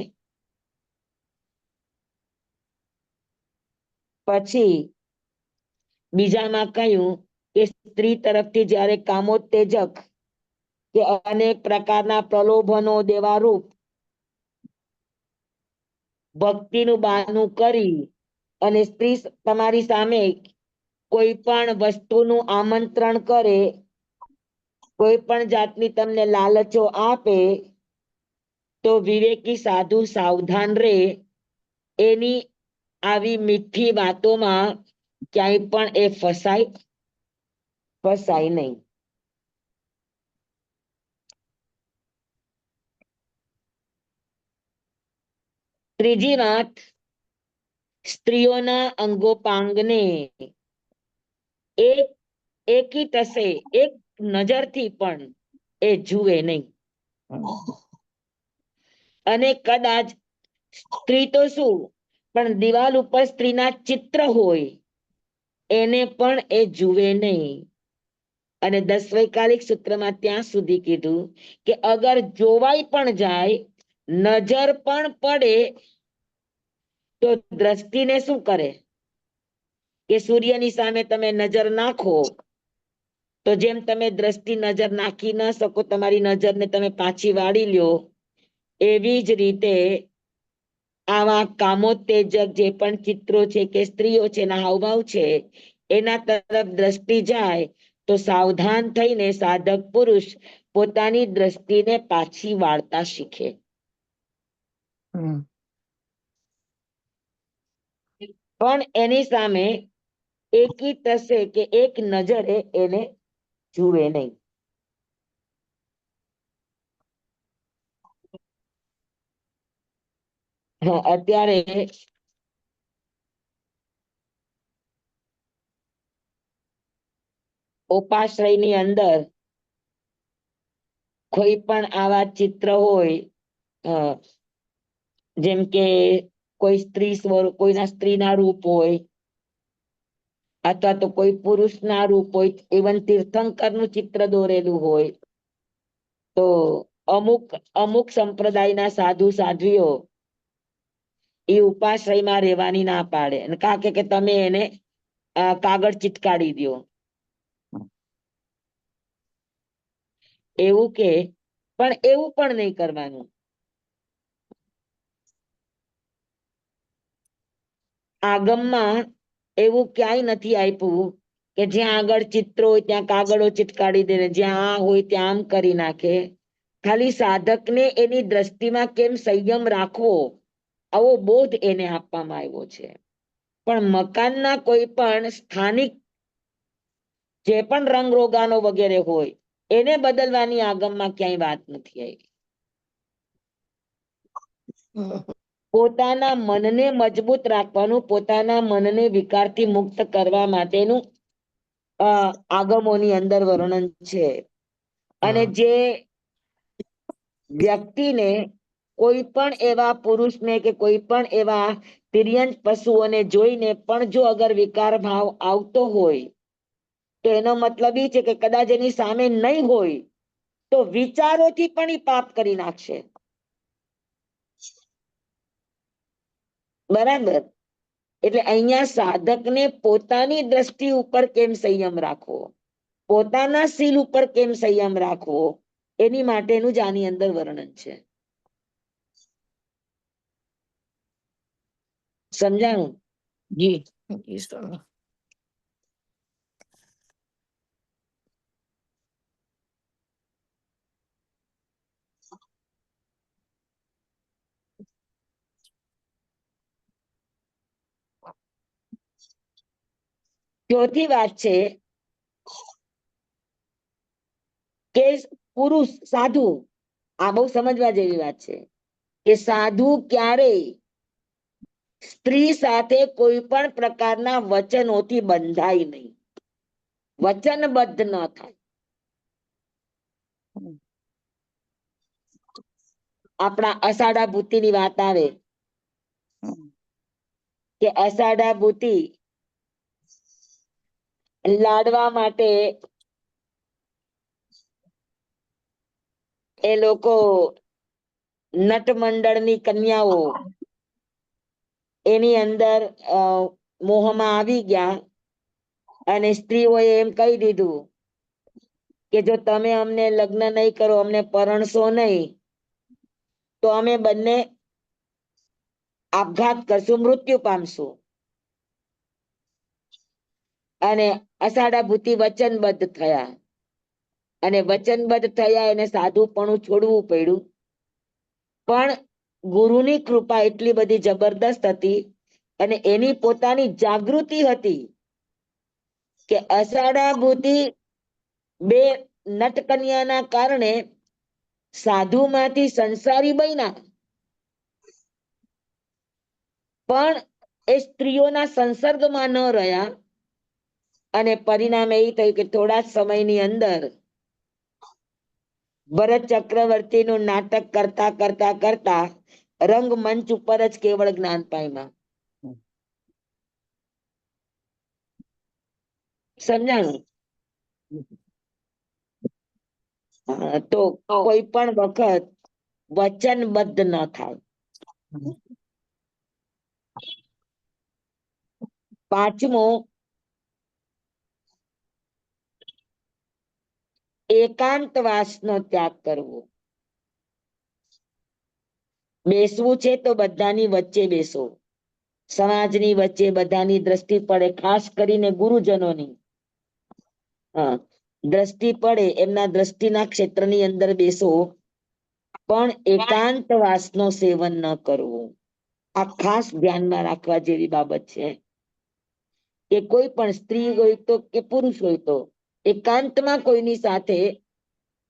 પછી બીજામાં કહ્યું કે સ્ત્રી તરફથી જ્યારે કામોત્તેજક કે અનેક પ્રકારના પ્રલોભનો દેવારૂપ ભક્તિનું બહાનું કરી અને સ્ત્રી તમારી સામે કોઈ પણ વસ્તુનું આમંત્રણ કરે, કોઈ પણ જાતની તમને લાલચો આપે, તો વિવેકી સાધુ સાવધાન રહે. એની આવી મીઠી વાતોમાં ક્યાંય પણ એ ફસાય નહીં. ત્રીજી વાત, સ્ત્રીઓના અંગોપાંગને એકી ટસે, એક નજરથી પણ એ જુએ નહીં. અને કદાચ સ્ત્રી તો શું, પણ દિવાલ ઉપર સ્ત્રીના ચિત્ર હોય એને પણ એ જુએ નહીં. અને 10 વૈકાલિક સૂત્રમાં ત્યાં સુધી કીધું કે અગર જોવાઈ પણ જાય, નજર પણ પડે, તો દ્રષ્ટિને શું કરે? કે સૂર્યની સામે તમે નજર નાખો, તો જેમ તમે દ્રષ્ટિ નજર નાખી ન શકો, તમારી નજરને તમે પાછી વાળી લ્યો, એવી જ રીતે આવા કામોત્તેજક જે પણ ચિત્રો છે કે સ્ત્રીઓ છે, એના હાવભાવ છે, એના તરફ દ્રષ્ટિ જાય તો સાવધાન થઈને સાધક પુરુષ પોતાની દ્રષ્ટિને પાછી વાળતા શીખે. પણ એની સામે એકી ટસે કે એક નજરે એને જુએ નહીં. અત્યારે ઉપાશ્રયની અંદર કોઈ પણ આવા ચિત્ર હોય, જેમ કે કોઈ સ્ત્રી સ્વરૂપ, કોઈના સ્ત્રીના રૂપ હોય, અથવા તો કોઈ પુરુષના રૂપ હોય, ઇવન તીર્થંકરનું ચિત્ર દોરેલું હોય, તો અમુક સંપ્રદાયના સાધુ સાધ્વીઓ એ ઉપાશ્રયમાં રહેવાની ના પાડે, અને કે તમે એને કાગળ ચિટકારી દો, એવું કે, પણ એવું પણ નહીં કરવાનું. આગમમાં એવું ક્યાંય નથી આપ્યું કે જ્યાં આગળ ચિત્રો હોય ત્યાં કાગળો ચિટકાડી દે ને જ્યાં આ હોય ત્યાં આમ કરી નાખે. ખાલી સાધકને એની દ્રષ્ટિમાં કેમ સંયમ રાખવો આવો બોધ એને આપવામાં આવ્યો છે. પણ મકાનના કોઈ પણ સ્થાનિક જે પણ રંગરોગાનો વગેરે હોય એને બદલવાની આગમમાં ક્યાંય વાત નથી આવી. પોતાના મનને મજબૂત રાખવાનું, પોતાના મનને વિકારથી મુક્ત કરવા માટેનું આગમોની અંદર વર્ણન છે. અને જે વ્યક્તિને કોઈ પણ એવા પુરુષને કે કોઈ પણ એવા તિર્યંત પશુઓને જોઈને પણ જો અગર વિકાર ભાવ આવતો હોય તો એનો મતલબ એ છે કે કદાચ એની સામે નહીં હોય તો વિચારોથી પણ એ પાપ કરી નાખશે. બરાબર. એટલે અહીંયા સાધકને પોતાની દ્રષ્ટિ ઉપર કેમ સંયમ રાખવો, પોતાના શીલ ઉપર કેમ સંયમ રાખવો, એની માટેનું જ આની અંદર વર્ણન છે. સમજાણું? જી જી સ્વામી. ચોથી વાત છે કે પુરુષ સાધુ, આ બહુ સમજવા જેવી વાત છે કે સાધુ ક્યારેય સ્ત્રી સાથે કોઈ પણ પ્રકારના વચનોથી બંધાય નહીં, વચનબદ્ધ ન થાય. આપણા અષાઢા ભૂતિની વાત આવે કે અષાઢા ભૂતિ લાડવા માટે એ લોકો નટ મંડળની કન્યાઓ એની અંદર મોહમાં આવી ગયા અને સ્ત્રીઓએ એમ કહી દીધું કે જો તમે અમને લગ્ન નહીં કરો, અમને પરણશો નહીં તો અમે બંને આપઘાત કરશું, મૃત્યુ પામશું. અને અષાઢા ભૂતિ વચનબદ્ધ થયા અને વચનબદ્ધ થયા એને સાધુપણું છોડવું પડ્યું. પણ ગુરુની કૃપા એટલી બધી જબરદસ્ત હતી અને એની પોતાની જાગૃતિ હતી કે અષાઢા ભૂતિ બે નટકન્યાના કારણે સાધુમાંથી સંસારી બન્યા, પણ એ સ્ત્રીઓના સંસર્ગમાં ન રહ્યા અને પરિણામ એ થયું કે થોડા જ સમયની અંદર ભરત ચક્રવર્તીનું નાટક કરતા કરતા કરતા રંગમંચ ઉપર જ કેવળ જ્ઞાન પામ્યા. સમજાણું? તો કોઈ પણ વખત વચનબદ્ધ ન થાય. પાંચમો, એકાંતવાસનો ત્યાગ કરવો. બેસવું છે તો બધાની વચ્ચે બેસો, સમાજની વચ્ચે બધાની દ્રષ્ટિ પડે, ખાસ કરીને ગુરુજનોની દ્રષ્ટિ પડે, એમના દ્રષ્ટિના ક્ષેત્રની અંદર બેસો, પણ એકાંતવાસનો સેવન ન કરવું. આ ખાસ ધ્યાનમાં રાખવા જેવી બાબત છે કે કોઈ પણ સ્ત્રી હોય તો કે પુરુષ હોય તો એકાંતમાં કોઈની સાથે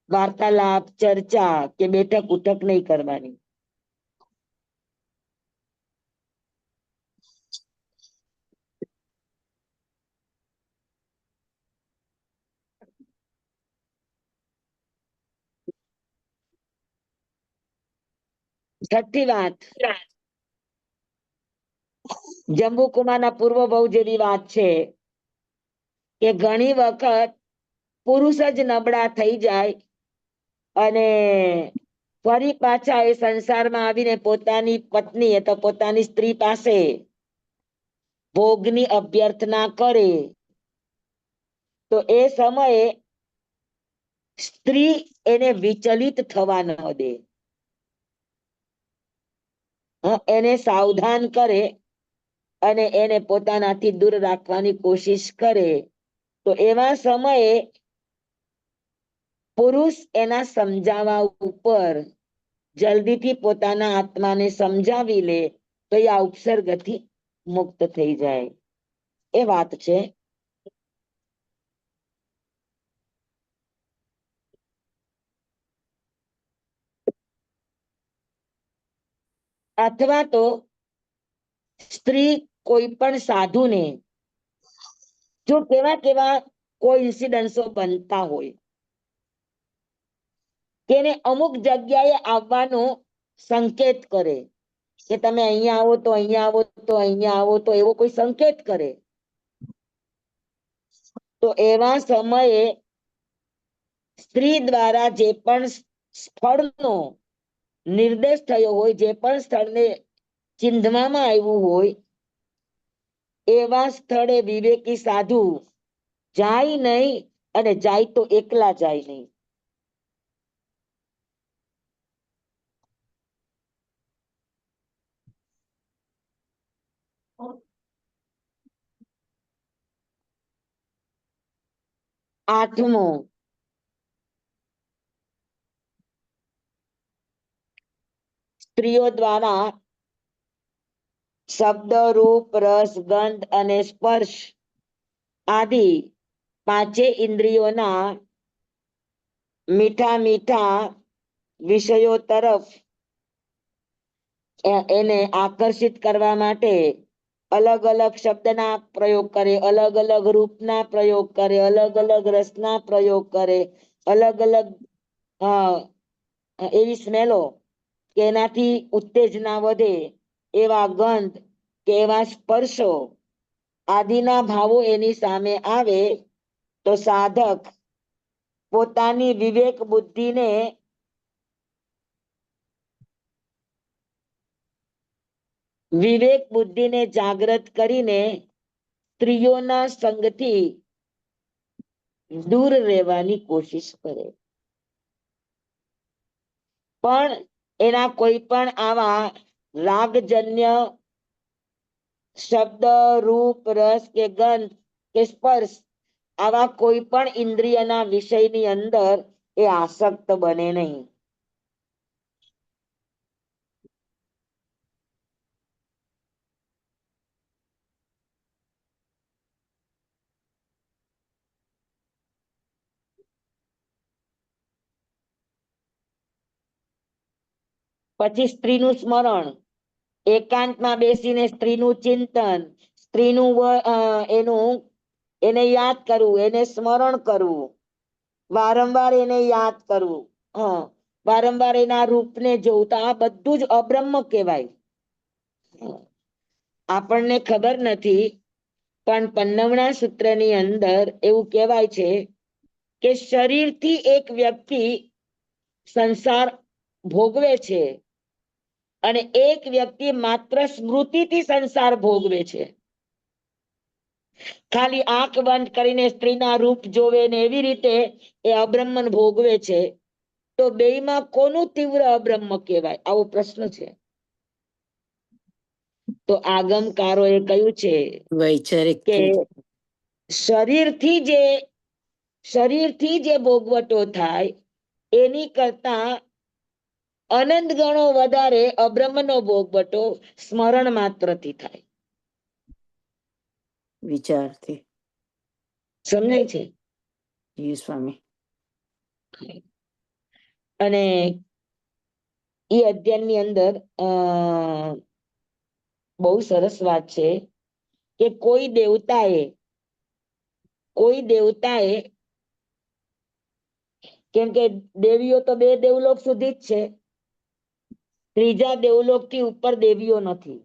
વાર્તાલાપ, ચર્ચા કે બેઠક ઉઠક નહીં કરવાની. છઠ્ઠી વાત, જંબુકુમારના પૂર્વ બહુ જેવી વાત છે કે ઘણી વખત પુરુષ જ નબળા થઈ જાય અને ફરી પાછા એ સંસારમાં આવીને પોતાની પત્ની અથવા પોતાની સ્ત્રી પાસે ભોગની અભ્યર્થના કરે તો એ સમયે સ્ત્રી એને વિચલિત થવા ન દે, એને સાવધાન કરે અને એને પોતાનાથી દૂર રાખવાની કોશિશ કરે તો એવા સમયે પુરુષ એના સમજાવવા ઉપર જલ્દીથી પોતાના આત્માને સમજાવી લે તો એ આ ઉપસર્ગથી મુક્ત થઈ જાય એ વાત છે. અથવા તો સ્ત્રી કોઈ પણ સાધુને જો કેવા કેવા કોઈ ઇન્સિડન્સો બનતા હોય કે એને અમુક જગ્યાએ આવવાનો સંકેત કરે કે તમે અહીંયા આવો તો અહીંયા આવો તો અહીંયા આવો તો એવો કોઈ સંકેત કરે તો એવા સમયે સ્ત્રી દ્વારા જે પણ સ્થળનો નિર્દેશ થયો હોય જે પણ સ્થળને ચિંધવામાં આવ્યું હોય એવા સ્થળે વિવેકી સાધુ જાય નહીં અને જાય તો એકલા જાય નહીં. આઠમો સ્ત્રીઓ દ્વારા શબ્દ રૂપ રસ ગંધ અને સ્પર્શ આદિ પાંચે ઇન્દ્રિયોના મીઠા મીઠા વિષયો તરફ એને આકર્ષિત કરવા માટે અલગ અલગ શબ્દના પ્રયોગ કરે, અલગ અલગ રૂપના પ્રયોગ કરે, અલગ અલગ રસના પ્રયોગ કરે, અલગ અલગ એવી સ્મેલો કે એનાથી ઉત્તેજના વધે એવા ગંધ કે એવા સ્પર્શો આદિના ભાવો એની સામે આવે તો સાધક પોતાની વિવેક બુદ્ધિને જાગૃત કરીને સ્ત્રીઓના સંગથી દૂર રહેવાની કોશિશ કરે. પણ એના કોઈ પણ આવા રાગજન્ય શબ્દ રૂપ રસ કે ગંધ કે સ્પર્શ આવા કોઈ પણ ઇન્દ્રિયના વિષયની અંદર એ આસક્ત બને નહીં. પછી સ્ત્રીનું સ્મરણ, એકાંતમાં બેસીને સ્ત્રીનું ચિંતન, સ્ત્રીનું એને યાદ કરવું, એને સ્મરણ કરવું, વારંવાર એને યાદ કરવું, વારંવાર એના રૂપને જોવું તો આ બધું જ અબ્રહ્મ કહેવાય. આપણને ખબર નથી પણ 15મા સૂત્રની અંદર એવું કહેવાય છે કે શરીરથી એક વ્યક્તિ સંસાર ભોગવે છે અને એક વ્યક્તિ માત્ર સ્મૃતિથી સંસાર ભોગવે છે. ખાલી આંખ બંધ કરીને સ્ત્રીના રૂપ જોવે ને એવી રીતે એ અબ્રહ્મન ભોગવે છે તો બેયમાં કોનું તીવ્ર અબ્રહ્મ કહેવાય? આવો પ્રશ્ન છે. તો આગમકારોએ કહ્યું છે વૈચારિક કે શરીરથી જે ભોગવટો થાય એની કરતા અનંત ગણો વધારે અબ્રહ્મનો ભોગવટો સ્મરણ માત્રથી થાય. વિચારથી. સમજાય છે? જી સ્વામી. અને એ અધ્યયનની અંદર બહુ સરસ વાત છે કે કોઈ દેવતાએ કેમ કે દેવીઓ તો 2 દેવલોક સુધી જ છે, ત્રીજા દેવલોક થી ઉપર દેવીઓ નથી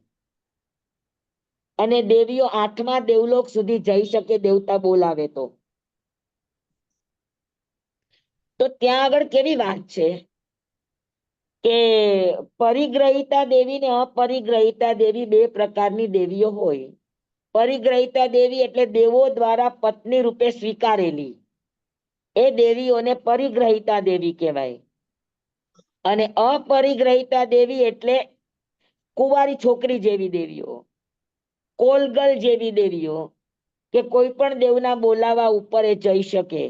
અને દેવીઓ 8મા દેવલોક સુધી જઈ શકે દેવતા બોલાવે તો ત્યાં આગળ કેવી વાત છે કે પરિગ્રહિતા દેવી ને અપરિગ્રહિતા દેવી 2 પ્રકારની દેવીઓ હોય. પરિગ્રહિતા દેવી એટલે દેવો દ્વારા પત્ની રૂપે સ્વીકારેલી એ દેવીઓને પરિગ્રહિતા દેવી કહેવાય અને અપરિગ્રહિતા દેવી એટલે કુંવારી છોકરી જેવી દેવીઓ. કોલગલ જેવી દેવીઓ કે કોઈ પણ દેવના બોલાવા ઉપર એ જઈ શકે,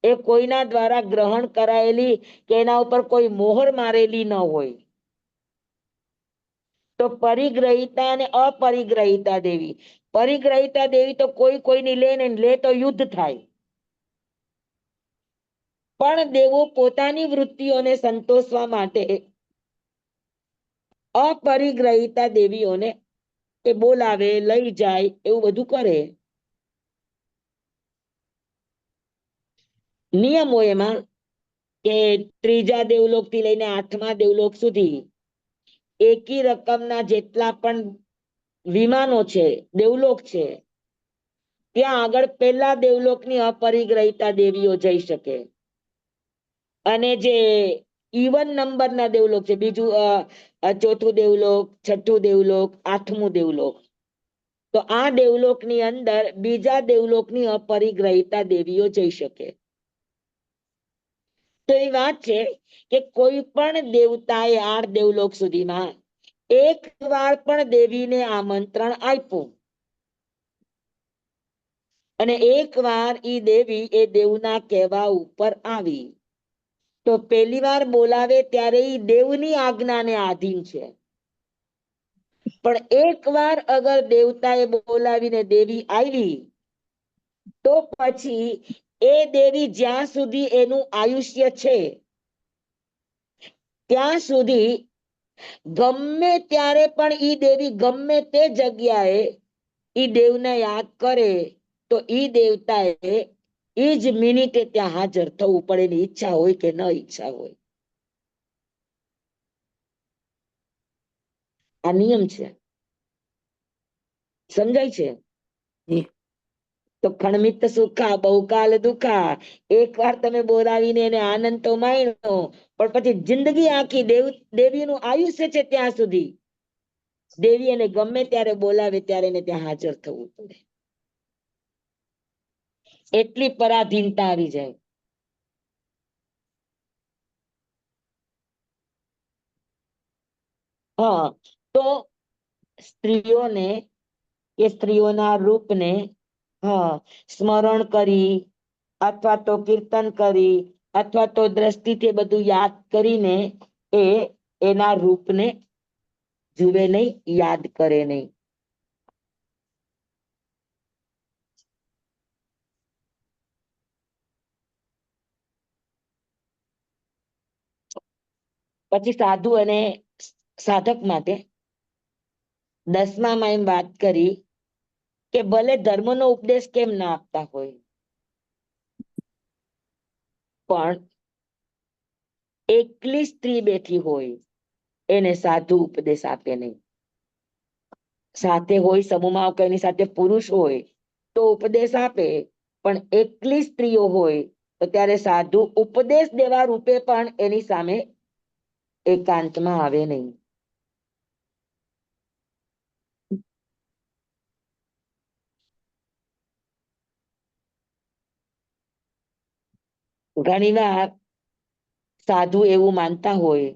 એ કોઈના દ્વારા ગ્રહણ કરાયેલી કે એના ઉપર કોઈ મોહર મારેલી ન હોય. તો પરિગ્રહિતા અને અપરિગ્રહિતા દેવી, પરિગ્રહિતા દેવી તો કોઈ કોઈની લે ને લે તો યુદ્ધ થાય, પણ દેવો પોતાની વૃત્તિઓને સંતોષવા માટે અપરિગ્રહિતા દેવીઓને એ બોલાવે, લઈ જાય, એવું બધું કરે. નિયમો એમાં કે ત્રીજા દેવલોક થી લઈને 8મા દેવલોક સુધી એકી રકમના જેટલા પણ વિમાનો છે, દેવલોક છે, ત્યાં આગળ પહેલા દેવલોકની અપરિગ્રહિતા દેવીઓ જઈ શકે. અને જે ઇવન નંબરના દેવલોક છે, બીજું ચોથું દેવલોક, છઠ્ઠું દેવલોક, 8મું દેવલોક, તો આ દેવલોકની અંદર બીજા દેવલોકની અપરિગ્રહિતા દેવીઓ જઈ શકે. તો એ વાત છે કે કોઈ પણ દેવતાએ 8 દેવલોક સુધીમાં એક વાર પણ દેવીને આમંત્રણ આપ્યું અને એક વાર ઈ દેવી એ દેવના કહેવા ઉપર આવી, તો પહેલી વાર બોલાવે ત્યારે ઈ દેવની આજ્ઞાને આધીન છે. પણ એક વાર અગર દેવતાએ બોલાવીને દેવી આવી તો પછી એ દેવી જ્યાં સુધી એનું આયુષ્ય છે ત્યાં સુધી ગમે ત્યારે પણ ઈ દેવી ગમે તે જગ્યાએ ઈ દેવને યાદ કરે તો ઈ દેવતાએ ઈ જ મિનિટે ત્યાં હાજર થવું પડે, એની ઈચ્છા હોય કે ન ઈચ્છા હોય. આ નિયમ છે, સમજાય છે? જી. તો ખણમિત સુખા બહુકાલ દુખા, એક વાર તમે બોલાવીને એને આનંદ તો માણ્યો, પણ પછી જિંદગી આખી દેવીનું આયુષ્ય છે ત્યાં સુધી દેવી એને ગમે ત્યારે બોલાવે ત્યારે એને ત્યાં હાજર થવું પડે. એટલી પરાધીનતા આવી જાય. હા, તો સ્ત્રીઓને કે સ્ત્રીઓના રૂપને સ્મરણ કરી અથવા તો કીર્તન કરી અથવા તો દ્રષ્ટિથી બધું યાદ કરીને એ એના રૂપને જુએ નહીં, યાદ કરે નહીં. પછી સાધુ અને સાધક માટે 10માં એમ વાત કરી કે ભલે ધર્મનો ઉપદેશ કેમ ના આપતા હોય પણ એકલી સ્ત્રી બેઠી હોય એને સાધુ ઉપદેશ આપે નહીં. સાથે હોય સમૂહમાં કે એની સાથે પુરુષ હોય તો ઉપદેશ આપે, પણ એકલી સ્ત્રીઓ હોય તો ત્યારે સાધુ ઉપદેશ દેવા રૂપે પણ એની સામે એકાંતમાં આવે નહીં. ઘણીવાર સાધુ એવું માનતા હોય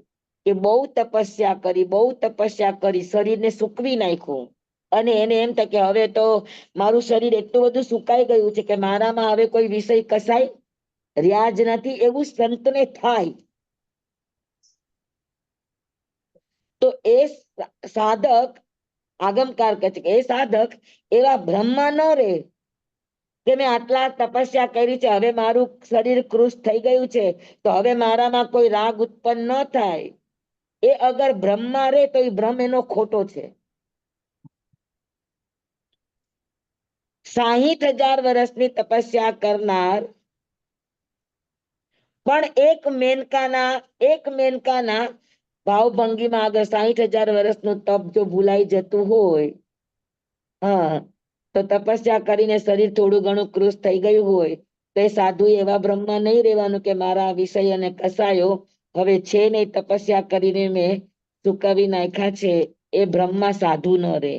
કે બહુ તપસ્યા કરી શરીરને સૂકવી નાખ્યું અને એને એમ થાય કે હવે તો મારું શરીર એટલું બધું સુકાઈ ગયું છે કે મારામાં હવે કોઈ વિષય કસાય રહ્યા જ નથી, એવું સંતને થાય. તો એ સાધક આગમકાર કહે છે કે એ સાધક એવા ભ્રમમાં ન રહે કે મેં આટલા તપસ્યા કરી છે, હવે મારું શરીર કૃશ થઈ ગયું છે તો હવે મારામાં કોઈ રાગ ઉત્પન્ન ન થાય. એ અગર ભ્રમમાં રહે તો એ ભ્રમ એનો ખોટો છે. 60,000 વર્ષની તપસ્યા કરનાર પણ એક મેનકાના ભાવભંગીમાં આગળ 60,000 વર્ષનું તપ જો ભૂલાઈ જતું હોય, તો તપસ્યા કરીને શરીર થોડું ઘણું કૃશ થઈ ગયું હોય તો એ સાધુ એવા બ્રહ્મમાં નહીં રહેવાનું કે મારા વિષય અને કસાયો હવે છે નહીં, તપસ્યા કરીને મેં સુકાવી નાખ્યા છે. એ બ્રહ્મમાં સાધુ ન રહે.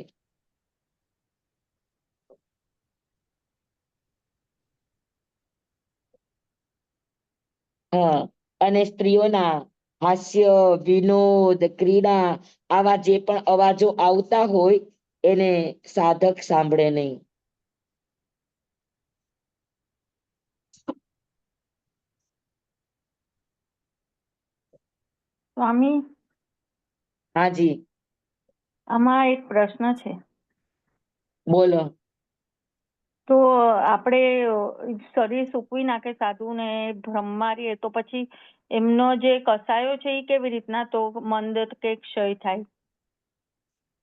અને સ્ત્રીઓના હાસ્ય, વિનોદ, ક્રીડા આવા જે પણ અવાજો આવતા હોય એને સાધક સાંભળે નહીં. સ્વામી, હાજી આમાં એક પ્રશ્ન છે. બોલો. તો આપણે શરીર સૂકવી નાખે સાધુ ને ભ્રમ મારીએ તો પછી એમનો જે કસાયો છે એ કેવી રીતના તો મંદ કે ક્ષય થાય?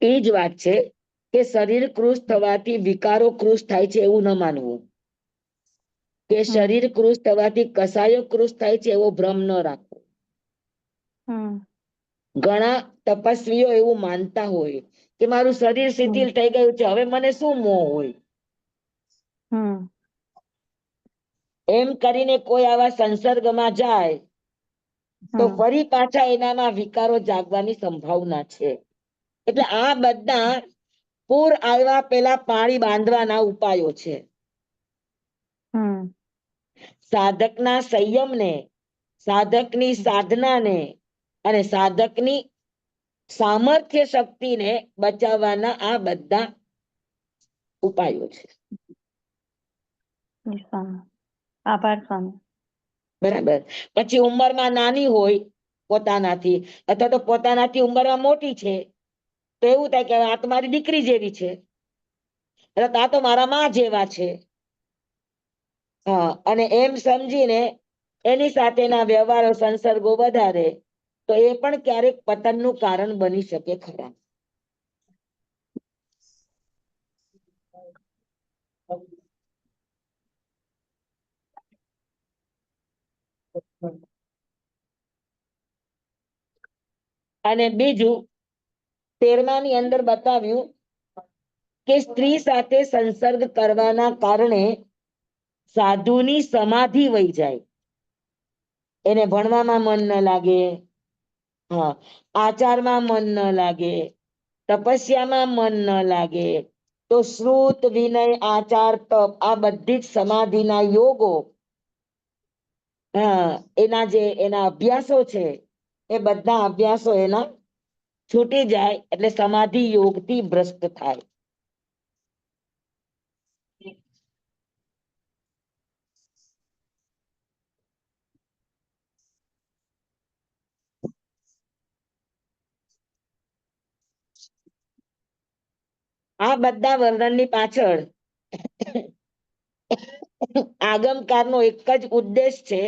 એ જ વાત છે કે શરીર કૃશ થવાથી વિકારો કૃશ થાય છે એવું ન માનવું, કે શરીર કૃશ થવાથી કસાયો કૃશ થાય છે એવો ભ્રમ ન રાખવો. ઘણા તપસ્વીઓ એવું માનતા હોય કે મારું શરીર શિથિલ થઈ ગયું છે, હવે મને શું મોહ હોય. એમ કરીને કોઈ આવા સંસર્ગમાં જાય તો ફરી પાછા એનામાં વિકારો જાગવાની સંભાવના છે. એટલે આ બધા પૂર આવ્યા પેલા પાણી બાંધવાના ઉપાયો છે. સાધકના સંયમને, સાધકની સાધનાને અને સાધકની સામર્થ્ય શક્તિને બચાવવાના આ બધા ઉપાયો છે. આભાર સ્વામી. બરાબર. પછી ઉંમરમાં નાની હોય પોતાનાથી, અથવા તો પોતાનાથી ઉંમરમાં મોટી છે, તો એવું થાય કે આ તો મારી દીકરી જેવી છે, આ તો મારા માં જેવા છે. હા, અને એમ સમજીને એની સાથેના વ્યવહારો સંસર્ગો વધારે તો એ પણ ક્યારેક પતનનું કારણ બની શકે ખરા. અને બીજું 13મા અંદર બતાવ્યું કે સ્ત્રી સાથે સંસર્ગ કરવાના કારણે સાધુની સમાધિ વહી જાય, એને ભણવામાં મન ન લાગે, હા, આચારમાં મન ન લાગે, તપસ્યામાં મન ન લાગે, તો શ્રુત, વિનય, આચાર, તપ આ બધી જ સમાધિના યોગો, એના અભ્યાસો છે, એ બધા અભ્યાસો એના છૂટી જાય એટલે સમાધિ યોગથી ભ્રષ્ટ થાય. આ બધા વર્ણનની પાછળ આગમકારનો એક જ ઉદ્દેશ છે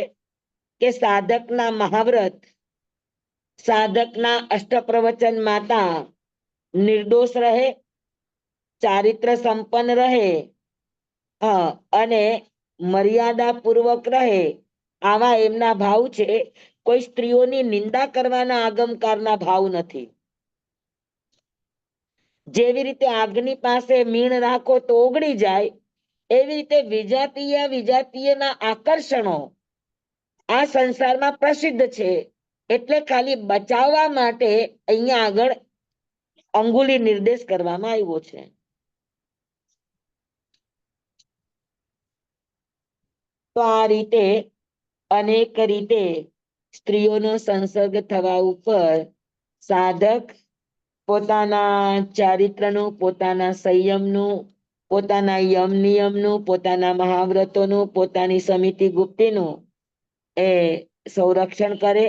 કે સાધકના મહાવ્રત, સાધકના અષ્ટપ્રવચન માતા નિર્દોષ રહે, ચારિત્ર સંપન્ન રહે, અને મર્યાદા પૂર્વક રહે, આવા એમના ભાવ છે. કોઈ સ્ત્રીઓની નિંદા કરવાના આગમકારના ભાવ નથી. જેવી રીતે આગની પાસે મીણ રાખો તો ઓગળી જાય, એવી રીતે વિજાતીયના આકર્ષણો આ સંસારમાં પ્રસિદ્ધ છે, એટલે ખાલી બચાવવા માટે અહીંયા આગળ અંગુલી નિર્દેશ કરવામાં આવ્યો છે. તો આ રીતે અનેક રીતે સ્ત્રીઓનો સંસર્ગ થવા ઉપર સાધક પોતાના ચારિત્રનું, પોતાના સંયમનું, પોતાના યમ નિયમનું, પોતાના મહાવ્રતોનું, પોતાની સમિતિ ગુપ્તીનું એ સંરક્ષણ કરે,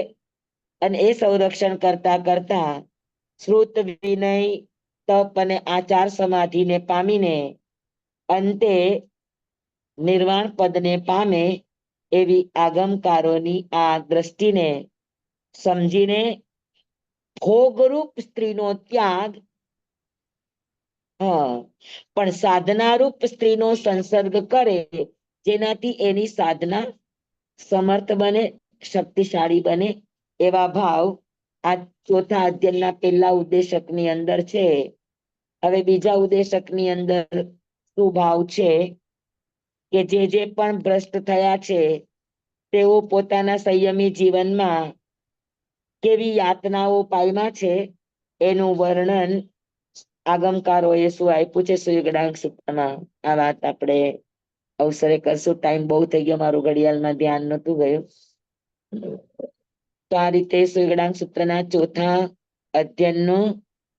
અને એ સંરક્ષણ કરતા કરતા શ્રુત, વિનય, તપ અને આચાર સમાધિને પામીને અંતે નિર્વાણ પદને પામે એવી આગમકારોની આ દ્રષ્ટિને સમજીને ભોગરૂપ સ્ત્રીનો ત્યાગ, પણ સાધનારૂપ સ્ત્રીનો સંસર્ગ કરે, જેનાથી એની સાધના સમર્થ બને, શક્તિશાળી બને, એવા ભાવ આ ચોથા અધ્યયના પહેલા ઉદ્દેશકની અંદર છે. હવે બીજા ઉદ્દેશકની અંદર શું ભાવ છે કે જે પણ ભ્રષ્ટ થયા છે તેઓ પોતાના સંયમી જીવનમાં કેવી યાતનાઓ પામ્યા છે એનું વર્ણન આગમકારો એ શું આપ્યું છે સુયુગડાંક સૂત્રમાં. આ વાત આપણે અવસરે કરશું. ટાઈમ બહુ થઈ ગયો, મારું ઘડિયાળમાં ધ્યાન નતું ગયું. તો આ રીતે સુયુગડાંક સૂત્રના ચોથા અધ્યયનનો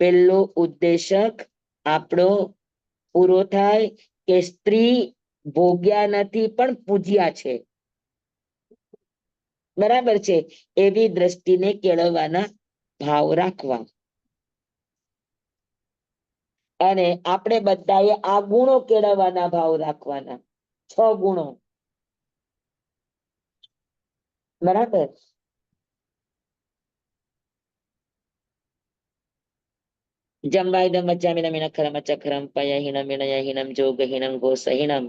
પહેલો ઉદ્દેશક આપણો પૂરો થાય કે સ્ત્રી ભોગ્યા નથી પણ પૂજ્યા છે. બરાબર છે. એવી દ્રષ્ટિને કેળવવાના ભાવ રાખવા. અને આપણે બધાએ આ ગુણો કેળવવાના ભાવ રાખવાના. 6 ગુણો. બરાબર. જંબાયદમ મીનખરમ ચખરમ પયહીનમ વિનયહીનમ જોગહીનમ ગોસહીનમ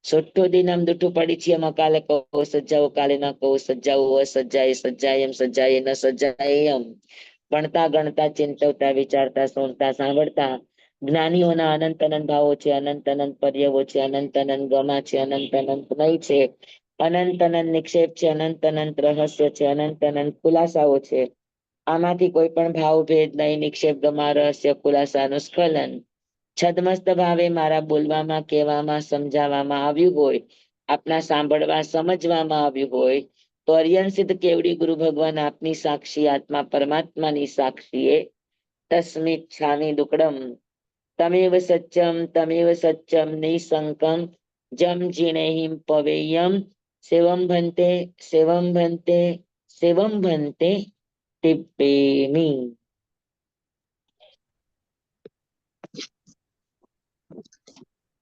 સોઠ્ઠોદિનમ દુઠ્ઠું પડીચ્યમ કાલે કહો સજ્જાઓ કાલે ન કહો સજ્જાઓ અસજ્જાએ સજ્જાયમ સજ્જાએ ન સજ્જાયમ. ભણતા ગણતા ચિંતવતા વિચારતા સુણતા સાંભળતા જ્ઞાનીઓના અનંત અનંત ભાવો છે, અનંત અનંત પર્યવો છે, અનંત અનંત ગમા છે, અનંત અનંત નય છે, અનંત અનંત નિક્ષેપ છે, અનંત અનંત રહસ્ય છે, અનંત અનંત ખુલાસાઓ છે. આમાંથી કોઈ પણ ભાવ ભેદ નહીં, નિક્ષેપ ગમા રહસ્ય ખુલાસાનું સ્ખલન છદમસ્ત ભાવે મારા બોલવામાં, કહેવામાં, સમજાવવામાં આવ્યું હોય, આપના સાંભળવા સમજવામાં આવ્યું હોય તો અર્યન સિદ્ધ કેવડી ગુરુ ભગવાન આપની સાક્ષી આત્મા પરમાત્માની સાક્ષીએ તસ્મિત છામી દુકડમ તમેવ સચ્ચમ નિસંકમ જમ જીણેહિમ પવેયમ સેવમ ભંતે સેવમ ભંતે સેવમ ભંતે ટિપ્પેમી.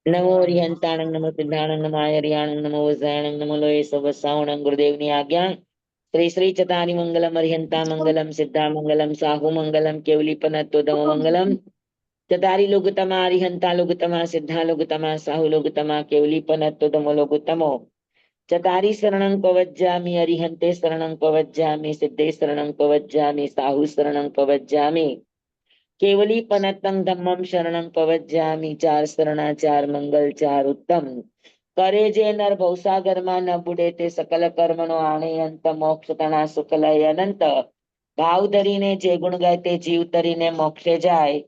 નમો હરિહંતાણંગ નમો સિદ્ધાણંગ નમો આયર્યાણંગ નમો વજ્રાયણંગ નમો લોહે સવસાવણંગ. ગુરુદેવની આજ્ઞા. શ્રી શ્રી ચતારી મંગલમ હરિહંતા મંગલમ સિદ્ધા મંગલમ સાહુ મંગલમ કેવલીપનત્વદમ મંગલમ. ચતારી લોગતમા હરિહંતા લોગતમા સિદ્ધા લોગતમા સાહુ લોગતમા કેવલીપનત્વદમ લોગતમો. ચતારી શરણં પવજ્જામિ હરિહંતે શરણં પવજ્જામિ સિદ્ધે શરણં પવજ્જામિ સાહુ શરણં પવજ્જામિ કેવલી પનતં ધમ્મમ શરણં પવજ્જામિ. 4 શરણા 4 મંગલ 4 ઉત્તમ. કરે જે નર ભવસાગરમાં ન બુડે તે સકલ કર્મનો આણે અંત મોક્ષ તણા સુખલય અનંત. ભાવ ધરીને જે ગુણ ગાય તે જીવ તરીને મોક્ષે જાય.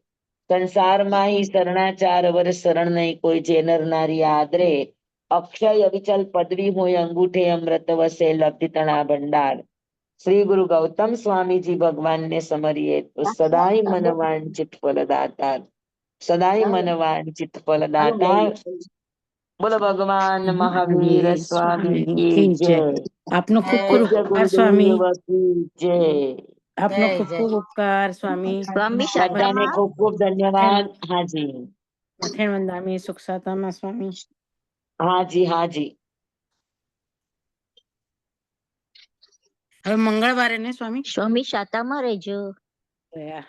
સંસારમાં હી શરણા 4 વર્ષ શરણ નહીં કોઈ જે નર નારી આદરે. અક્ષય અવિચલ પદવી હોય અંગૂઠે અમૃત વસે લબ્ધિ તણા ભંડાર. શ્રી ગુરુ ગૌતમ સ્વામીજી ભગવાનને સમરીએ તો સદાય મનવાંચિત ફલદાતા. સદાય મનવાંચિત ફલદાતા. બોલો ભગવાન મહાવીર સ્વામી કી જય. આપનો ખૂબ ખૂબ પૂજ્ય ઉપકાર સ્વામી. ગુરુદેવ કી જય. આપનો જય, ખૂબ જય. ખૂબ ઉપકાર સ્વામી. બધાને ખૂબ ખૂબ ધન્યવાદ. હાજી મઠેણ વંદામી સુખ સાતામાં સ્વામી. હાજી હાજી. હવે મંગળવારે ને સ્વામી સ્વામી શાતામાં રહેજો. દયા.